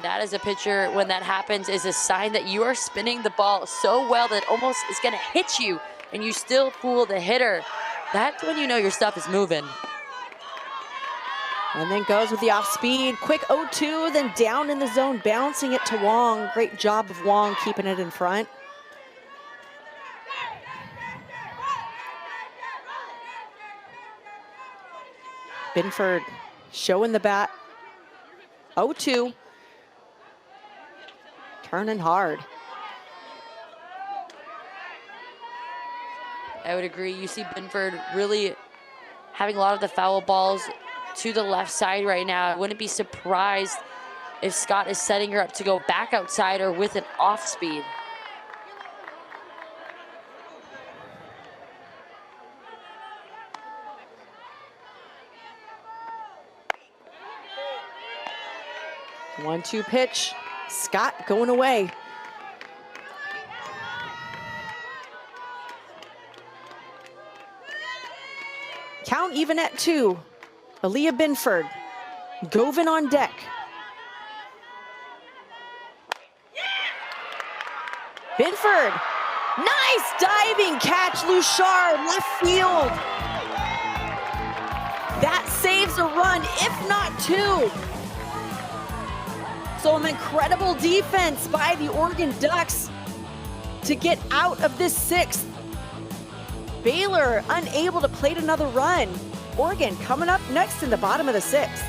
That is a pitcher, when that happens, is a sign that you are spinning the ball so well that almost is going to hit you and you still fool the hitter. That's when you know your stuff is moving. And then goes with the off speed. Quick 0-2, then down in the zone, bouncing it to Wong. Great job of Wong keeping it in front. Binford showing the bat. 0-2. Turning hard. I would agree. You see Binford really having a lot of the foul balls to the left side right now. I wouldn't be surprised if Scott is setting her up to go back outside or with an off speed. 1-2 pitch. Scott going away. Count even at 2. Aaliyah Binford. Govan on deck. Binford. Nice diving catch, Luchard, left field. That saves a run, if not 2. So an incredible defense by the Oregon Ducks to get out of this 6th. Baylor unable to plate another run. Oregon coming up next in the bottom of the 6th.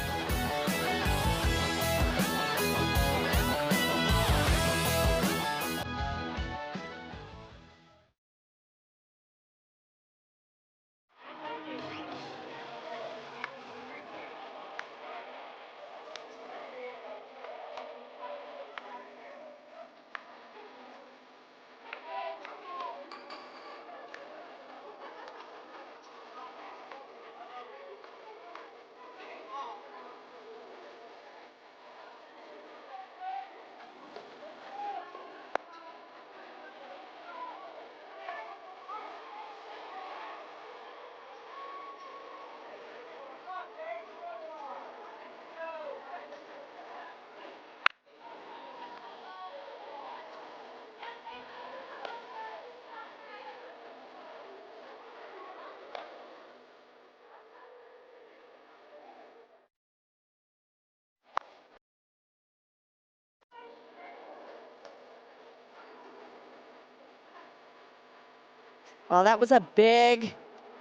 Well, that was a big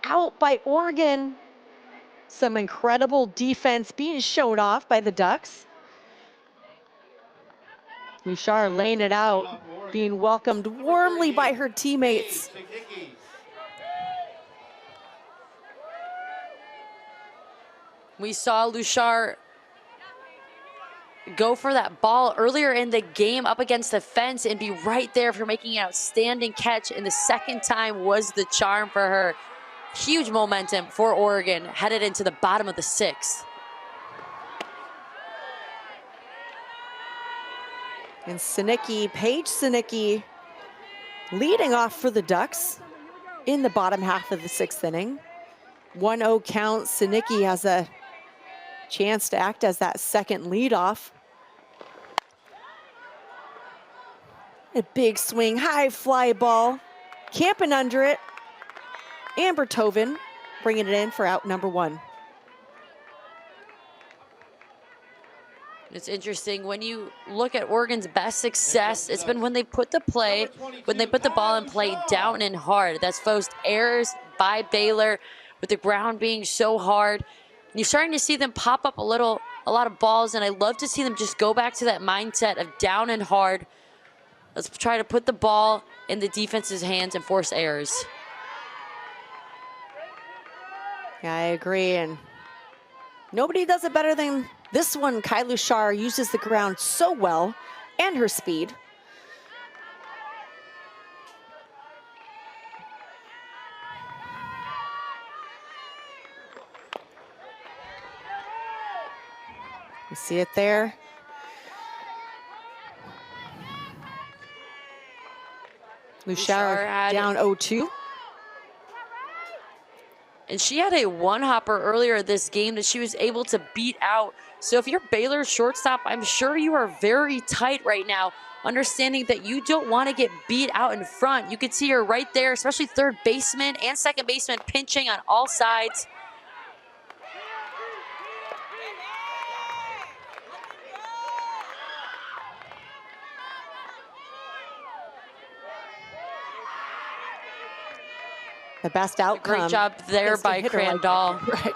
out by Oregon. Some incredible defense being shown off by the Ducks. Luchard laying it out, being welcomed warmly by her teammates. We saw Luchard go for that ball earlier in the game up against the fence and be right there for making an outstanding catch. And the second time was the charm for her. Huge momentum for Oregon headed into the bottom of the 6th. And Paige Sinicki, leading off for the Ducks in the bottom half of the 6th inning. 1-0 count. Sinicki has a chance to act as that second leadoff. A big swing, high fly ball, camping under it. Amber Tovin bringing it in for out number 1. It's interesting when you look at Oregon's best success, it's been when they put the ball in play down and hard. That's forced errors by Baylor with the ground being so hard. And you're starting to see them pop up a lot of balls, and I love to see them just go back to that mindset of down and hard. Let's try to put the ball in the defense's hands and force errors. Yeah, I agree, and nobody does it better than this one. Kai Luchard uses the ground so well and her speed. You see it there. Luchard down 0-2. And she had a one-hopper earlier this game that she was able to beat out. So if you're Baylor's shortstop, I'm sure you are very tight right now, understanding that you don't want to get beat out in front. You can see her right there, especially third baseman and second baseman pinching on all sides. The best outcome. Great job there by Crandall. Right.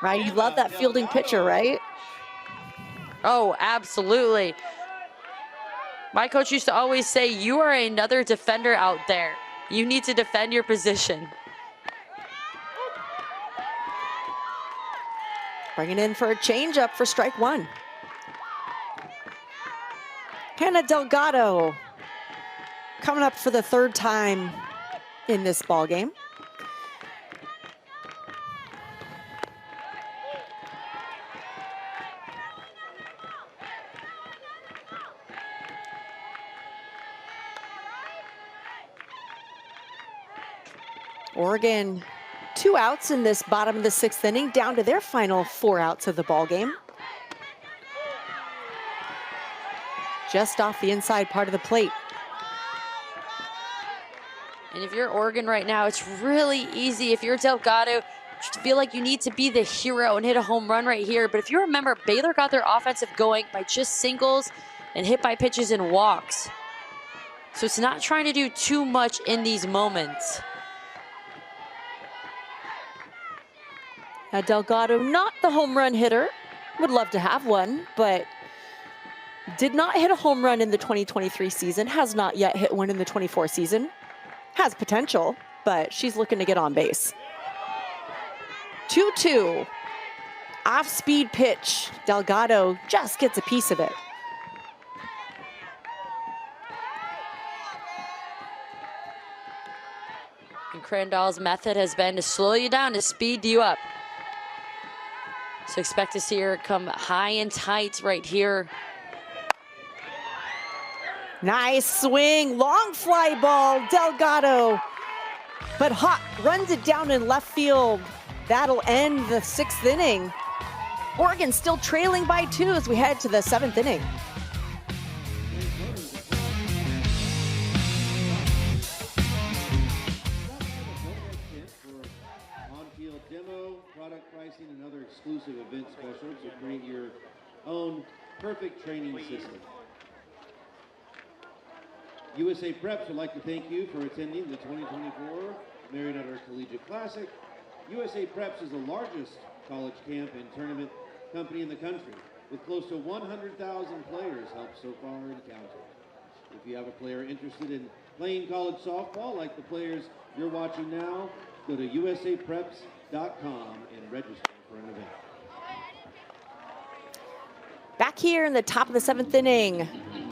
Right, you love that fielding pitcher, right? Oh, absolutely. My coach used to always say, you are another defender out there. You need to defend your position. Bringing in for a changeup for strike 1. Hannah Delgado coming up for the 3rd time in this ball game. Oregon 2 outs in this bottom of the 6th inning, down to their final 4 outs of the ball game. Just off the inside part of the plate. And if you're Oregon right now, it's really easy. If you're Delgado, you feel like you need to be the hero and hit a home run right here. But if you remember, Baylor got their offensive going by just singles and hit by pitches and walks. So it's not trying to do too much in these moments. Now Delgado, not the home run hitter, would love to have one, but did not hit a home run in the 2023 season, has not yet hit one in the 24 season. Has potential, but she's looking to get on base. 2-2. Off-speed pitch. Delgado just gets a piece of it. And Crandall's method has been to slow you down, to speed you up. So expect to see her come high and tight right here. Nice swing, long fly ball, Delgado. But Hawk runs it down in left field. That'll end the 6th inning. Oregon still trailing by 2 as we head to the 7th inning. On-field demo, product pricing, and other exclusive event specials to create your own perfect training system. USA Preps would like to thank you for attending the 2024 Mary Nutter Collegiate Classic. USA Preps is the largest college camp and tournament company in the country, with close to 100,000 players helped so far and counting. If you have a player interested in playing college softball like the players you're watching now, go to usapreps.com and register for an event. Back here in the top of the 7th inning,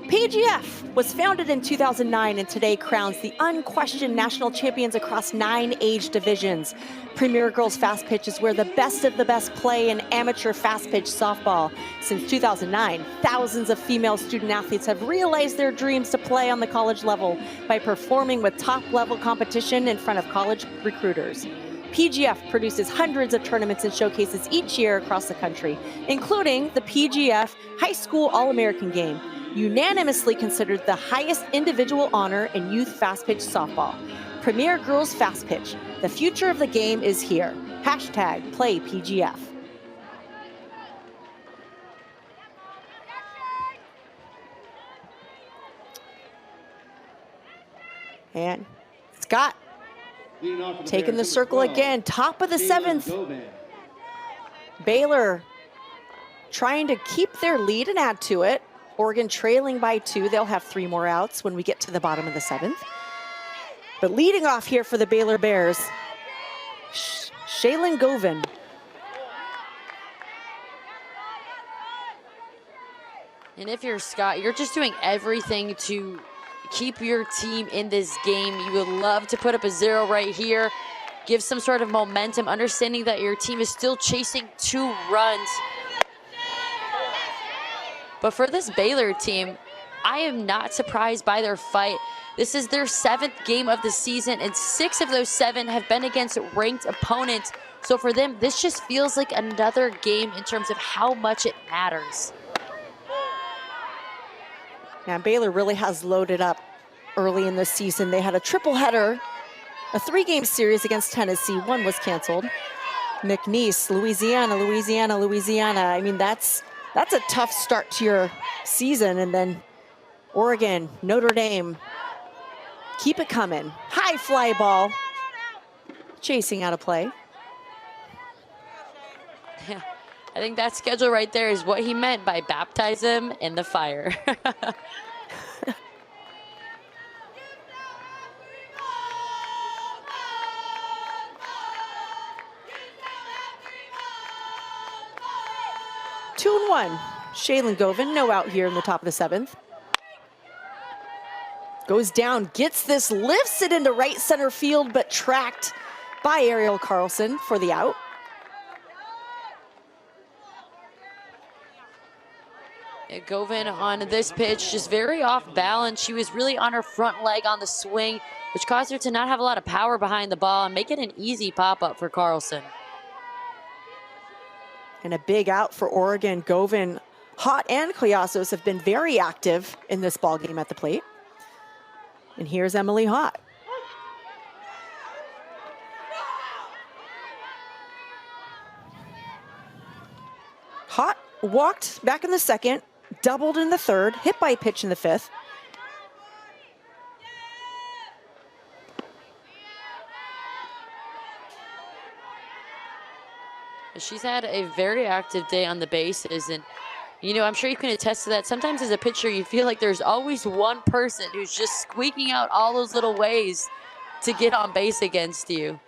PGF was founded in 2009 and today crowns the unquestioned national champions across 9 age divisions. Premier Girls Fast Pitch is where the best of the best play in amateur fast pitch softball. Since 2009, thousands of female student athletes have realized their dreams to play on the college level by performing with top-level competition in front of college recruiters. PGF produces hundreds of tournaments and showcases each year across the country, including the PGF High School All-American Game, unanimously considered the highest individual honor in youth fast pitch softball. Premier Girls Fast Pitch. The future of the game is here. #PlayPGF. And Scott taking the circle again, top of the 7th. Baylor trying to keep their lead and add to it. Oregon trailing by 2. They'll have 3 more outs when we get to the bottom of the 7th. But leading off here for the Baylor Bears, Shaylin Govin. And if you're Scott, you're just doing everything to keep your team in this game. You would love to put up a 0 right here, give some sort of momentum, understanding that your team is still chasing 2 runs. But for this Baylor team, I am not surprised by their fight. This is their 7th game of the season, and 6 of those 7 have been against ranked opponents. So for them, this just feels like another game in terms of how much it matters. Now, Baylor really has loaded up early in the season. They had a triple header, a 3-game series against Tennessee. 1 was canceled. McNeese, Louisiana, Louisiana, Louisiana. I mean, that's a tough start to your season. And then Oregon, Notre Dame, keep it coming. High fly ball, chasing out of play. Yeah, I think that schedule right there is what he meant by baptize him in the fire. Two and 1. Shaylin Govin, no out here in the top of the 7th. Goes down, gets this, lifts it into right center field, but tracked by Ariel Carlson for the out. Govin on this pitch, just very off balance. She was really on her front leg on the swing. which caused her to not have a lot of power behind the ball and make it an easy pop-up for Carlson. And a big out for Oregon. Govan, Hott, and Collazos have been very active in this ball game at the plate. And here's Emily Hott. Hott walked back in the second, doubled in the third, hit by a pitch in the fifth. She's had a very active day on the bases, and you know, I'm sure you can attest to that. Sometimes as a pitcher, you feel like there's always one person who's just squeaking out all those little ways to get on base against you.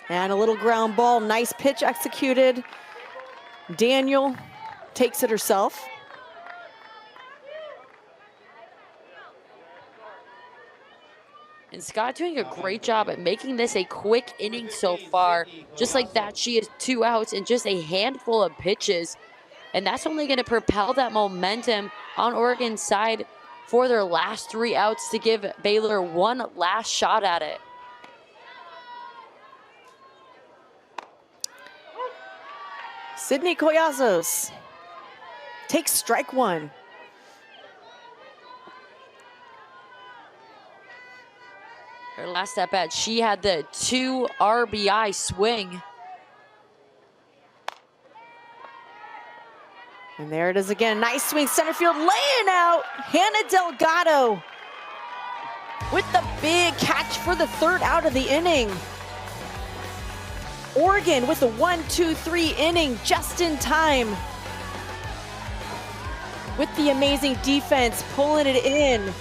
And a little ground ball, nice pitch executed. Daniel takes it herself. And Scott doing a great job at making this a quick inning so far. Just like that, she has 2 outs and just a handful of pitches. And that's only going to propel that momentum on Oregon's side for their last 3 outs to give Baylor one last shot at it. Sydney Collazos takes strike 1. Her last at bat, she had the 2 RBI swing. And there it is again, nice swing, center field, laying out, Hannah Delgado with the big catch for the 3rd out of the inning. Oregon with a 1-2-3 inning just in time. With the amazing defense pulling it in.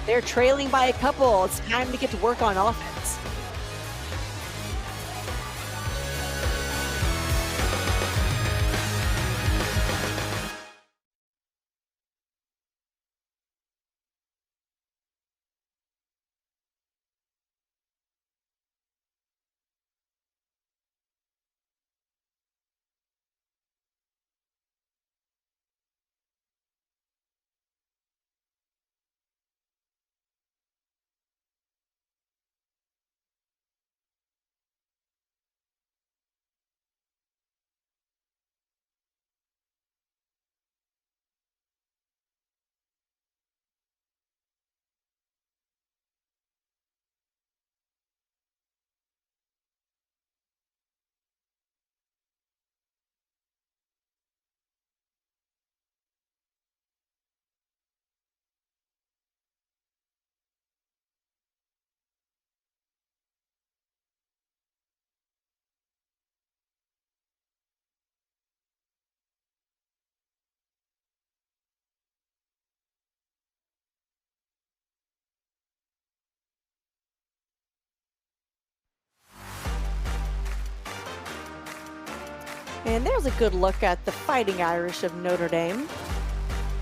They're trailing by a couple. It's time to get to work on offense. And there's a good look at the Fighting Irish of Notre Dame.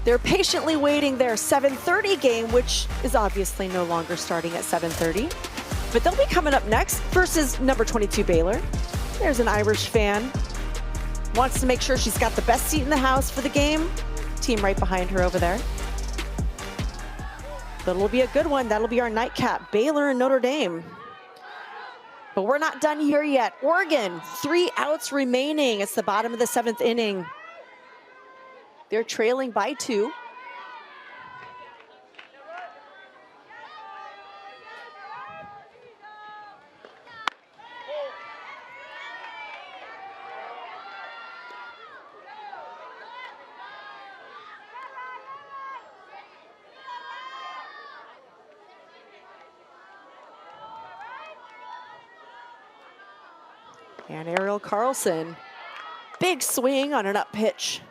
They're patiently waiting their 7:30 game, which is obviously no longer starting at 7:30. But they'll be coming up next versus number 22 Baylor. There's an Irish fan. Wants to make sure she's got the best seat in the house for the game. Team right behind her over there. But it'll be a good one. That'll be our nightcap, Baylor and Notre Dame. But we're not done here yet. Oregon, 3 outs remaining. It's the bottom of the 7th inning. They're trailing by 2. And Ariel Carlson, big swing on an up pitch.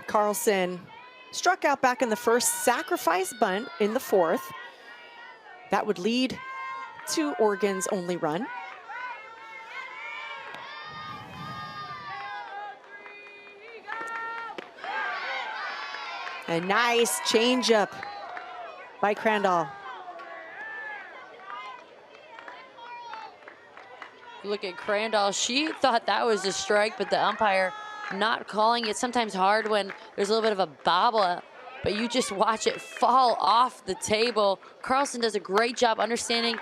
Carlson struck out back in the first, sacrifice bunt in the 4th. That would lead to Oregon's only run. A nice changeup by Crandall. Look at Crandall. She thought that was a strike, but the umpire not calling it. Sometimes hard when there's a little bit of a bobble, but you just watch it fall off the table. Carlson does a great job understanding.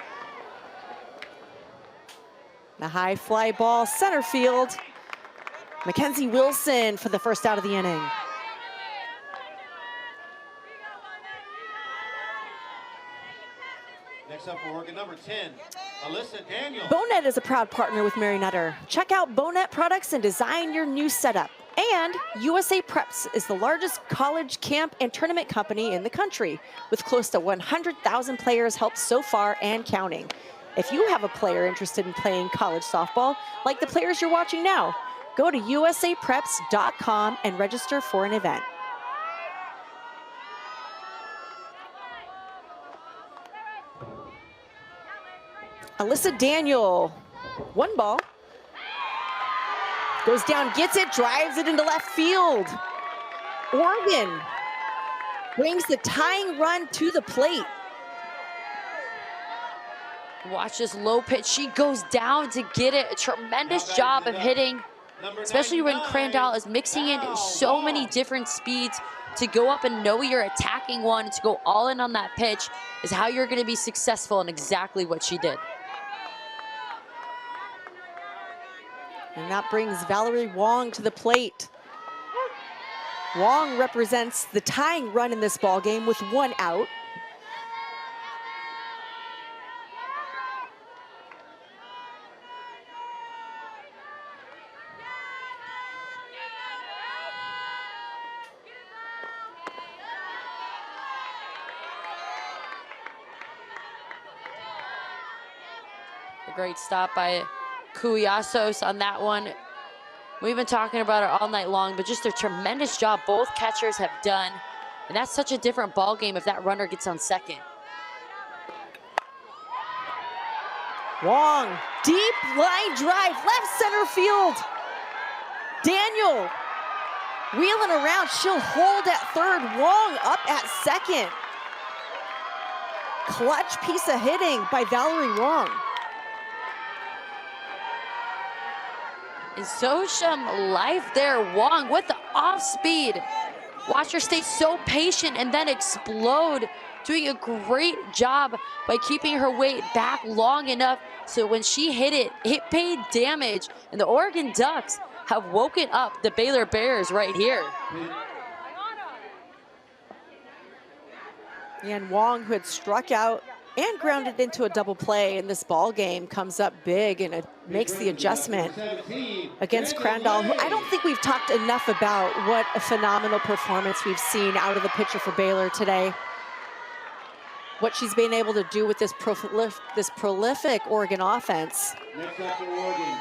The high fly ball, center field. Mackenzie Wilson for the first out of the inning. Next up for Oregon, number 10, Alyssa Daniel. Bonet is a proud partner with Mary Nutter. Check out Bonet products and design your new setup. And USA Preps is the largest college camp and tournament company in the country, with close to 100,000 players helped so far and counting. If you have a player interested in playing college softball, like the players you're watching now, go to usapreps.com and register for an event. Alyssa Daniel, one ball. Goes down, gets it, drives it into left field. Oregon brings the tying run to the plate. Watch this low pitch. She goes down to get it. A tremendous job of hitting, especially when Crandall is mixing in so many different speeds. To go up and know you're attacking one, to go all in on that pitch is how you're going to be successful, and exactly what she did. And that brings Valerie Wong to the plate. Wong represents the tying run in this ball game with one out. A great stop by Cuyasos on that one. We've been talking about it all night long, but just a tremendous job both catchers have done. And that's such a different ball game if that runner gets on second. Wong, deep line drive, left center field. Daniel wheeling around, she'll hold at third. Wong up at second. Clutch piece of hitting by Valerie Wong. And so some life there. Wong with the off speed. Watch her stay so patient and then explode. Doing a great job by keeping her weight back long enough so when she hit it, it paid damage. And the Oregon Ducks have woken up the Baylor Bears right here. And Wong, who had struck out and grounded into a double play in this ball game, comes up big and it makes the adjustment against Crandall, who I don't think we've talked enough about what a phenomenal performance we've seen out of the pitcher for Baylor today. What she's been able to do with this prolific Oregon offense. Next up for Oregon,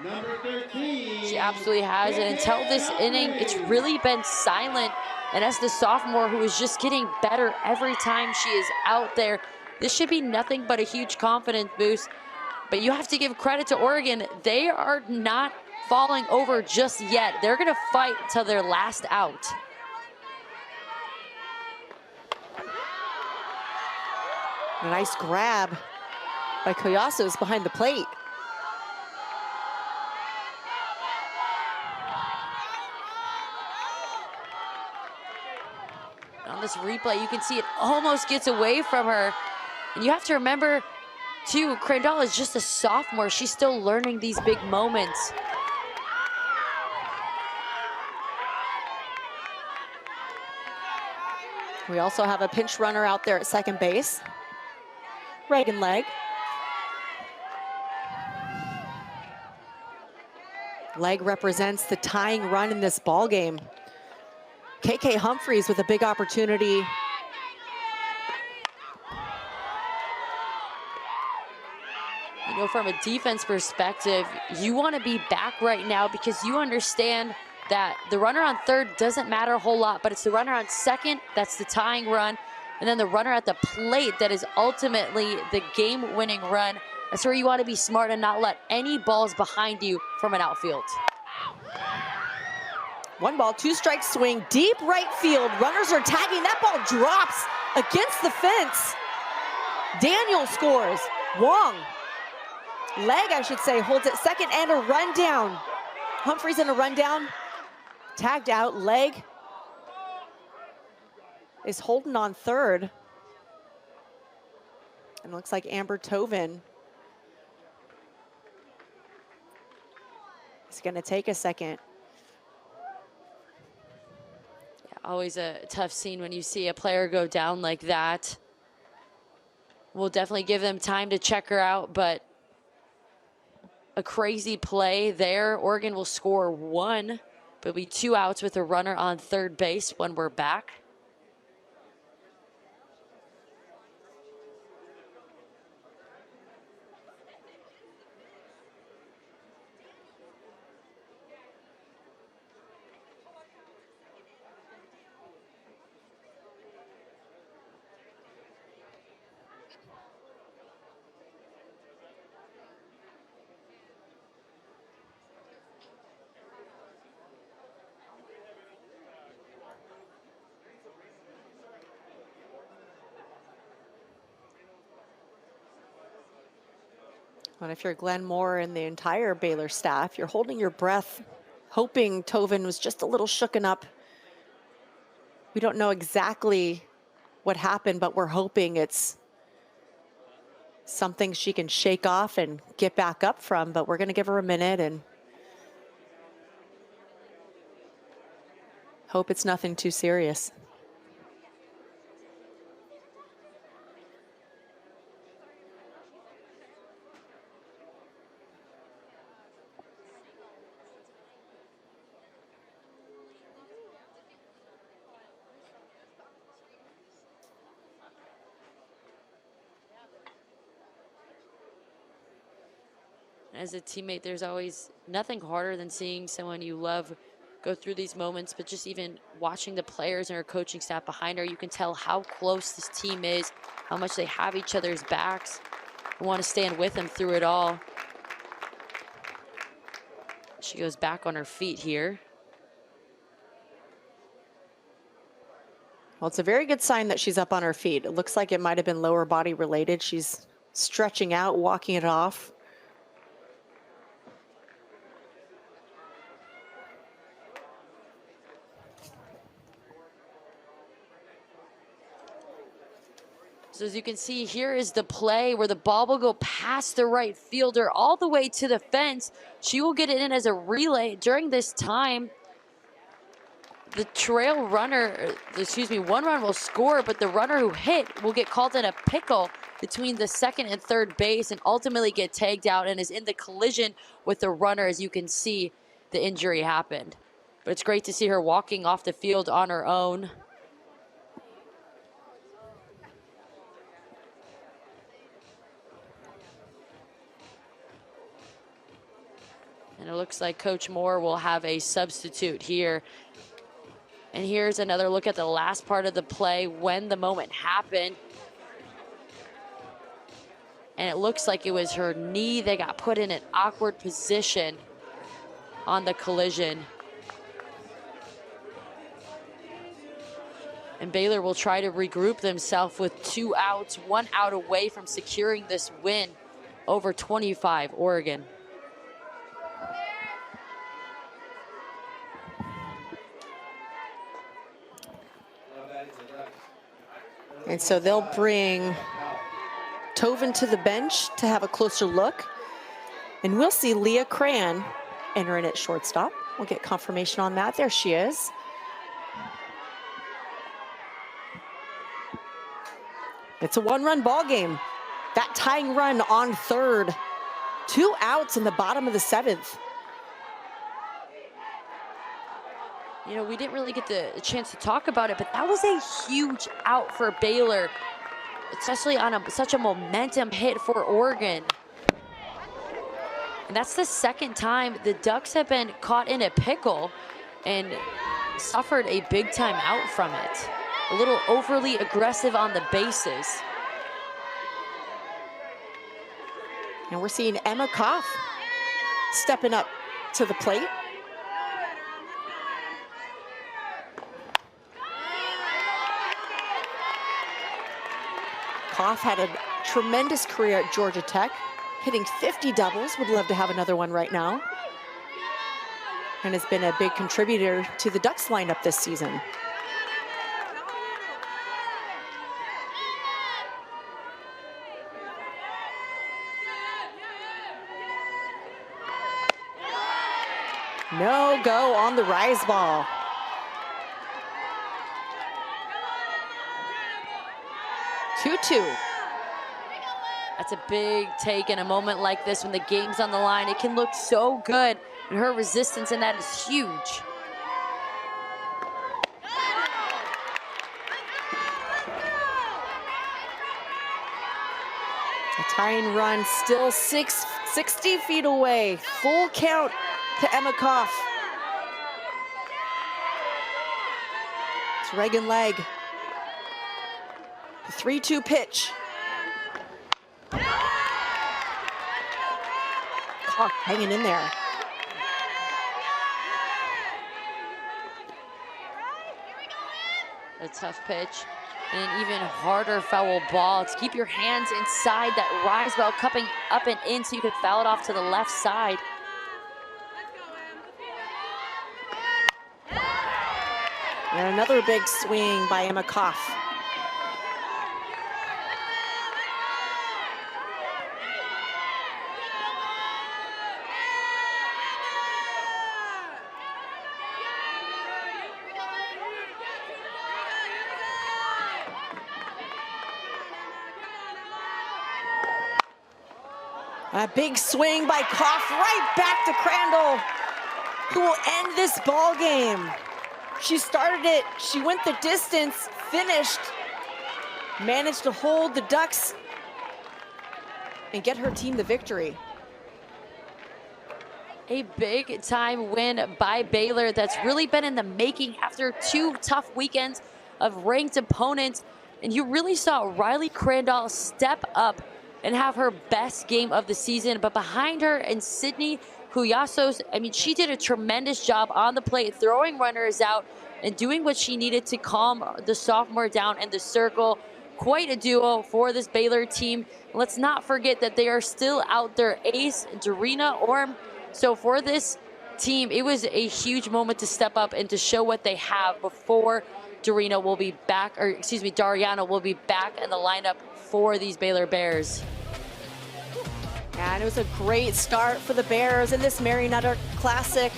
number 13. She absolutely has, and until this inning, it's really been silent. And as the sophomore who is just getting better every time she is out there, this should be nothing but a huge confidence boost. But you have to give credit to Oregon. They are not falling over just yet. They're going to fight till their last out. A nice grab by Cuyasos behind the plate. On this replay, you can see it almost gets away from her. And you have to remember, too, Crandall is just a sophomore. She's still learning these big moments. We also have a pinch runner out there at second base. Reagan Legg. Legg represents the tying run in this ball game. KK Humphreys with a big opportunity. You know, from a defense perspective, you want to be back right now because you understand that the runner on third doesn't matter a whole lot, but it's the runner on second that's the tying run, and then the runner at the plate that is ultimately the game-winning run. That's where you want to be smart and not let any balls behind you from an outfield. One ball, two strike swing, deep right field. Runners are tagging. That ball drops against the fence. Daniel scores. Wong leg, I should say, holds it second, and a rundown. Humphries in a rundown, tagged out, leg is holding on third. And it looks like Amber Tovin is gonna take a second. Yeah, always a tough scene when you see a player go down like that. We'll definitely give them time to check her out, but a crazy play there. Oregon will score 1, but it'll be 2 outs with a runner on third base when we're back. But if you're Glenn Moore and the entire Baylor staff, you're holding your breath, hoping Tovin was just a little shooken up. We don't know exactly what happened, but we're hoping it's something she can shake off and get back up from. But we're going to give her a minute and hope it's nothing too serious. As a teammate, there's always nothing harder than seeing someone you love go through these moments, but just even watching the players and her coaching staff behind her, you can tell how close this team is, how much they have each other's backs, and want to stand with them through it all. She goes back on her feet here. Well, it's a very good sign that she's up on her feet. It looks like it might have been lower body related. She's stretching out, walking it off. So as you can see, here is the play where the ball will go past the right fielder all the way to the fence. She will get it in as a relay. During this time, the trail runner, one run will score, but the runner who hit will get called in a pickle between the second and third base and ultimately get tagged out and is in the collision with the runner. As you can see, the injury happened. But it's great to see her walking off the field on her own. And it looks like Coach Moore will have a substitute here. And here's another look at the last part of the play when the moment happened. And it looks like it was her knee that got put in an awkward position on the collision. And Baylor will try to regroup themselves with 2 outs, 1 out away from securing this win over 25 Oregon. And so they'll bring Tovin to the bench to have a closer look. And we'll see Leah Cran enter in at shortstop. We'll get confirmation on that. There she is. It's a 1-run ball game. That tying run on third. 2 outs in the bottom of the 7th. You know, we didn't really get the chance to talk about it, but that was a huge out for Baylor, especially on such a momentum hit for Oregon. And that's the second time the Ducks have been caught in a pickle and suffered a big time out from it. A little overly aggressive on the bases. And we're seeing Emma Koff stepping up to the plate. Koff had a tremendous career at Georgia Tech, hitting 50 doubles. Would love to have another one right now. And has been a big contributor to the Ducks lineup this season. No go on the rise ball. Two. That's a big take in a moment like this when the game's on the line. It can look so good, and her resistance in that is huge. A tying run, still 60 feet away. Full count to Emma Koff. It's Reagan Legg. The 3-2 pitch. Koff hanging in there. A tough pitch. And an even harder foul ball. To keep your hands inside that rise ball, cupping up and in so you could foul it off to the left side. And another big swing by Emma Koff. A big swing by Koff right back to Crandall, who will end this ball game. She started it, she went the distance, finished, managed to hold the Ducks and get her team the victory. A big time win by Baylor that's really been in the making after 2 tough weekends of ranked opponents. And you really saw Riley Crandall step up and have her best game of the season. But behind her and Sydney Huyasos, I mean, she did a tremendous job on the plate, throwing runners out and doing what she needed to calm the sophomore down in the circle. Quite a duo for this Baylor team. Let's not forget that they are still out there. Ace, Darina Orm. So for this team, it was a huge moment to step up and to show what they have before Dariana will be back in the lineup for these Baylor Bears. And it was a great start for the Bears in this Mary Nutter Classic.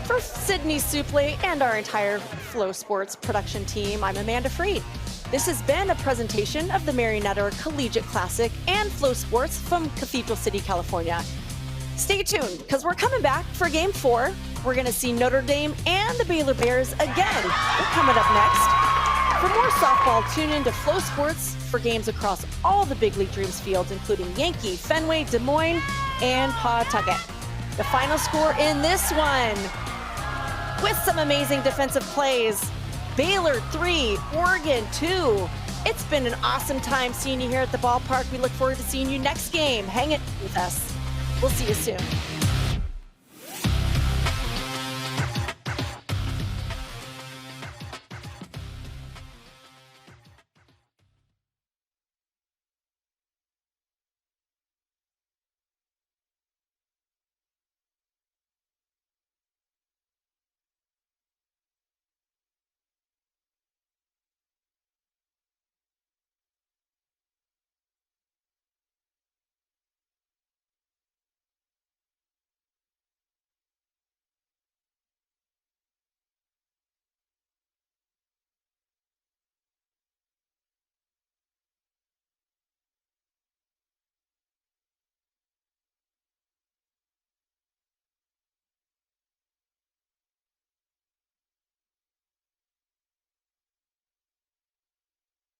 For Sydney Supley and our entire Flow Sports production team, I'm Amanda Freed. This has been a presentation of the Mary Nutter Collegiate Classic and Flow Sports from Cathedral City, California. Stay tuned, because we're coming back for Game 4. We're going to see Notre Dame and the Baylor Bears again. We're coming up next. For more softball, tune in to Flow Sports for games across all the Big League Dreams fields, including Yankee, Fenway, Des Moines, and Pawtucket. The final score in this one, with some amazing defensive plays, Baylor 3, Oregon 2. It's been an awesome time seeing you here at the ballpark. We look forward to seeing you next game. Hang it with us. We'll see you soon.